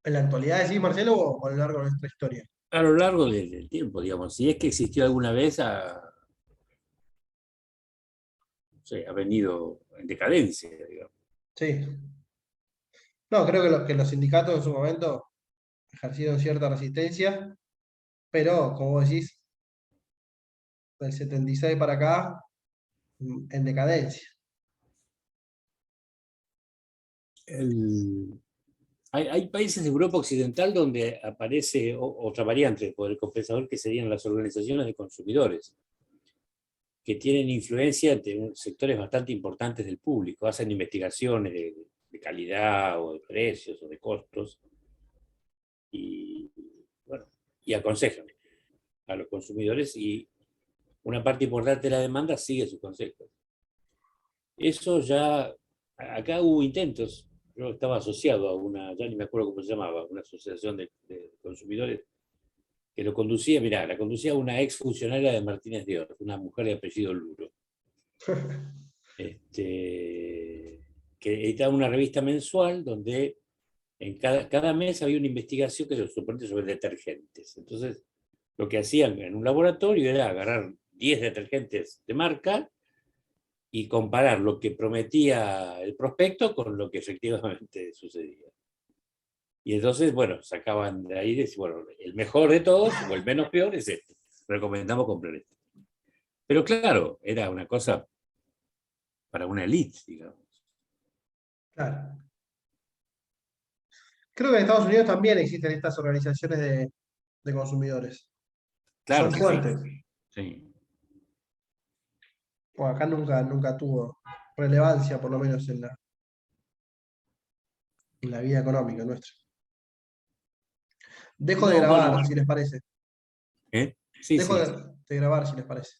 ¿En la actualidad decís, Marcelo, o a lo largo de nuestra historia? A lo largo del tiempo, digamos, si es que existió alguna vez, no sé, ha venido en decadencia, digamos. Sí. No, creo que los sindicatos en su momento ejercieron cierta resistencia, pero, como vos decís, del 76 para acá, en decadencia. Hay países de Europa Occidental donde aparece otra variante del poder compensador, que serían las organizaciones de consumidores, que tienen influencia entre sectores bastante importantes del público, hacen investigaciones de calidad o de precios o de costos y, bueno, y aconsejan a los consumidores, y una parte importante de la demanda sigue sus consejos. Eso ya, acá hubo intentos, yo estaba asociado a una, ya ni me acuerdo cómo se llamaba, una asociación de consumidores que lo conducía, mirá, la conducía una ex funcionaria de Martínez de Oz, una mujer de apellido Luro, que editaba una revista mensual donde en cada mes había una investigación que se suponía sobre detergentes. Entonces, lo que hacían en un laboratorio era agarrar 10 detergentes de marca y comparar lo que prometía el prospecto con lo que efectivamente sucedía. Y entonces, bueno, sacaban de ahí, bueno, el mejor de todos o el menos peor es este. Recomendamos comprar este. Pero claro, era una cosa para una elite, digamos. Claro. Creo que en Estados Unidos también existen estas organizaciones de consumidores. Claro Son que fuertes. sí. Sí. Bueno, acá nunca tuvo relevancia, por lo menos en la vida económica nuestra. Dejo de No, bueno, grabar, si les parece. ¿eh? Sí, Dejo sí. de grabar, si les parece.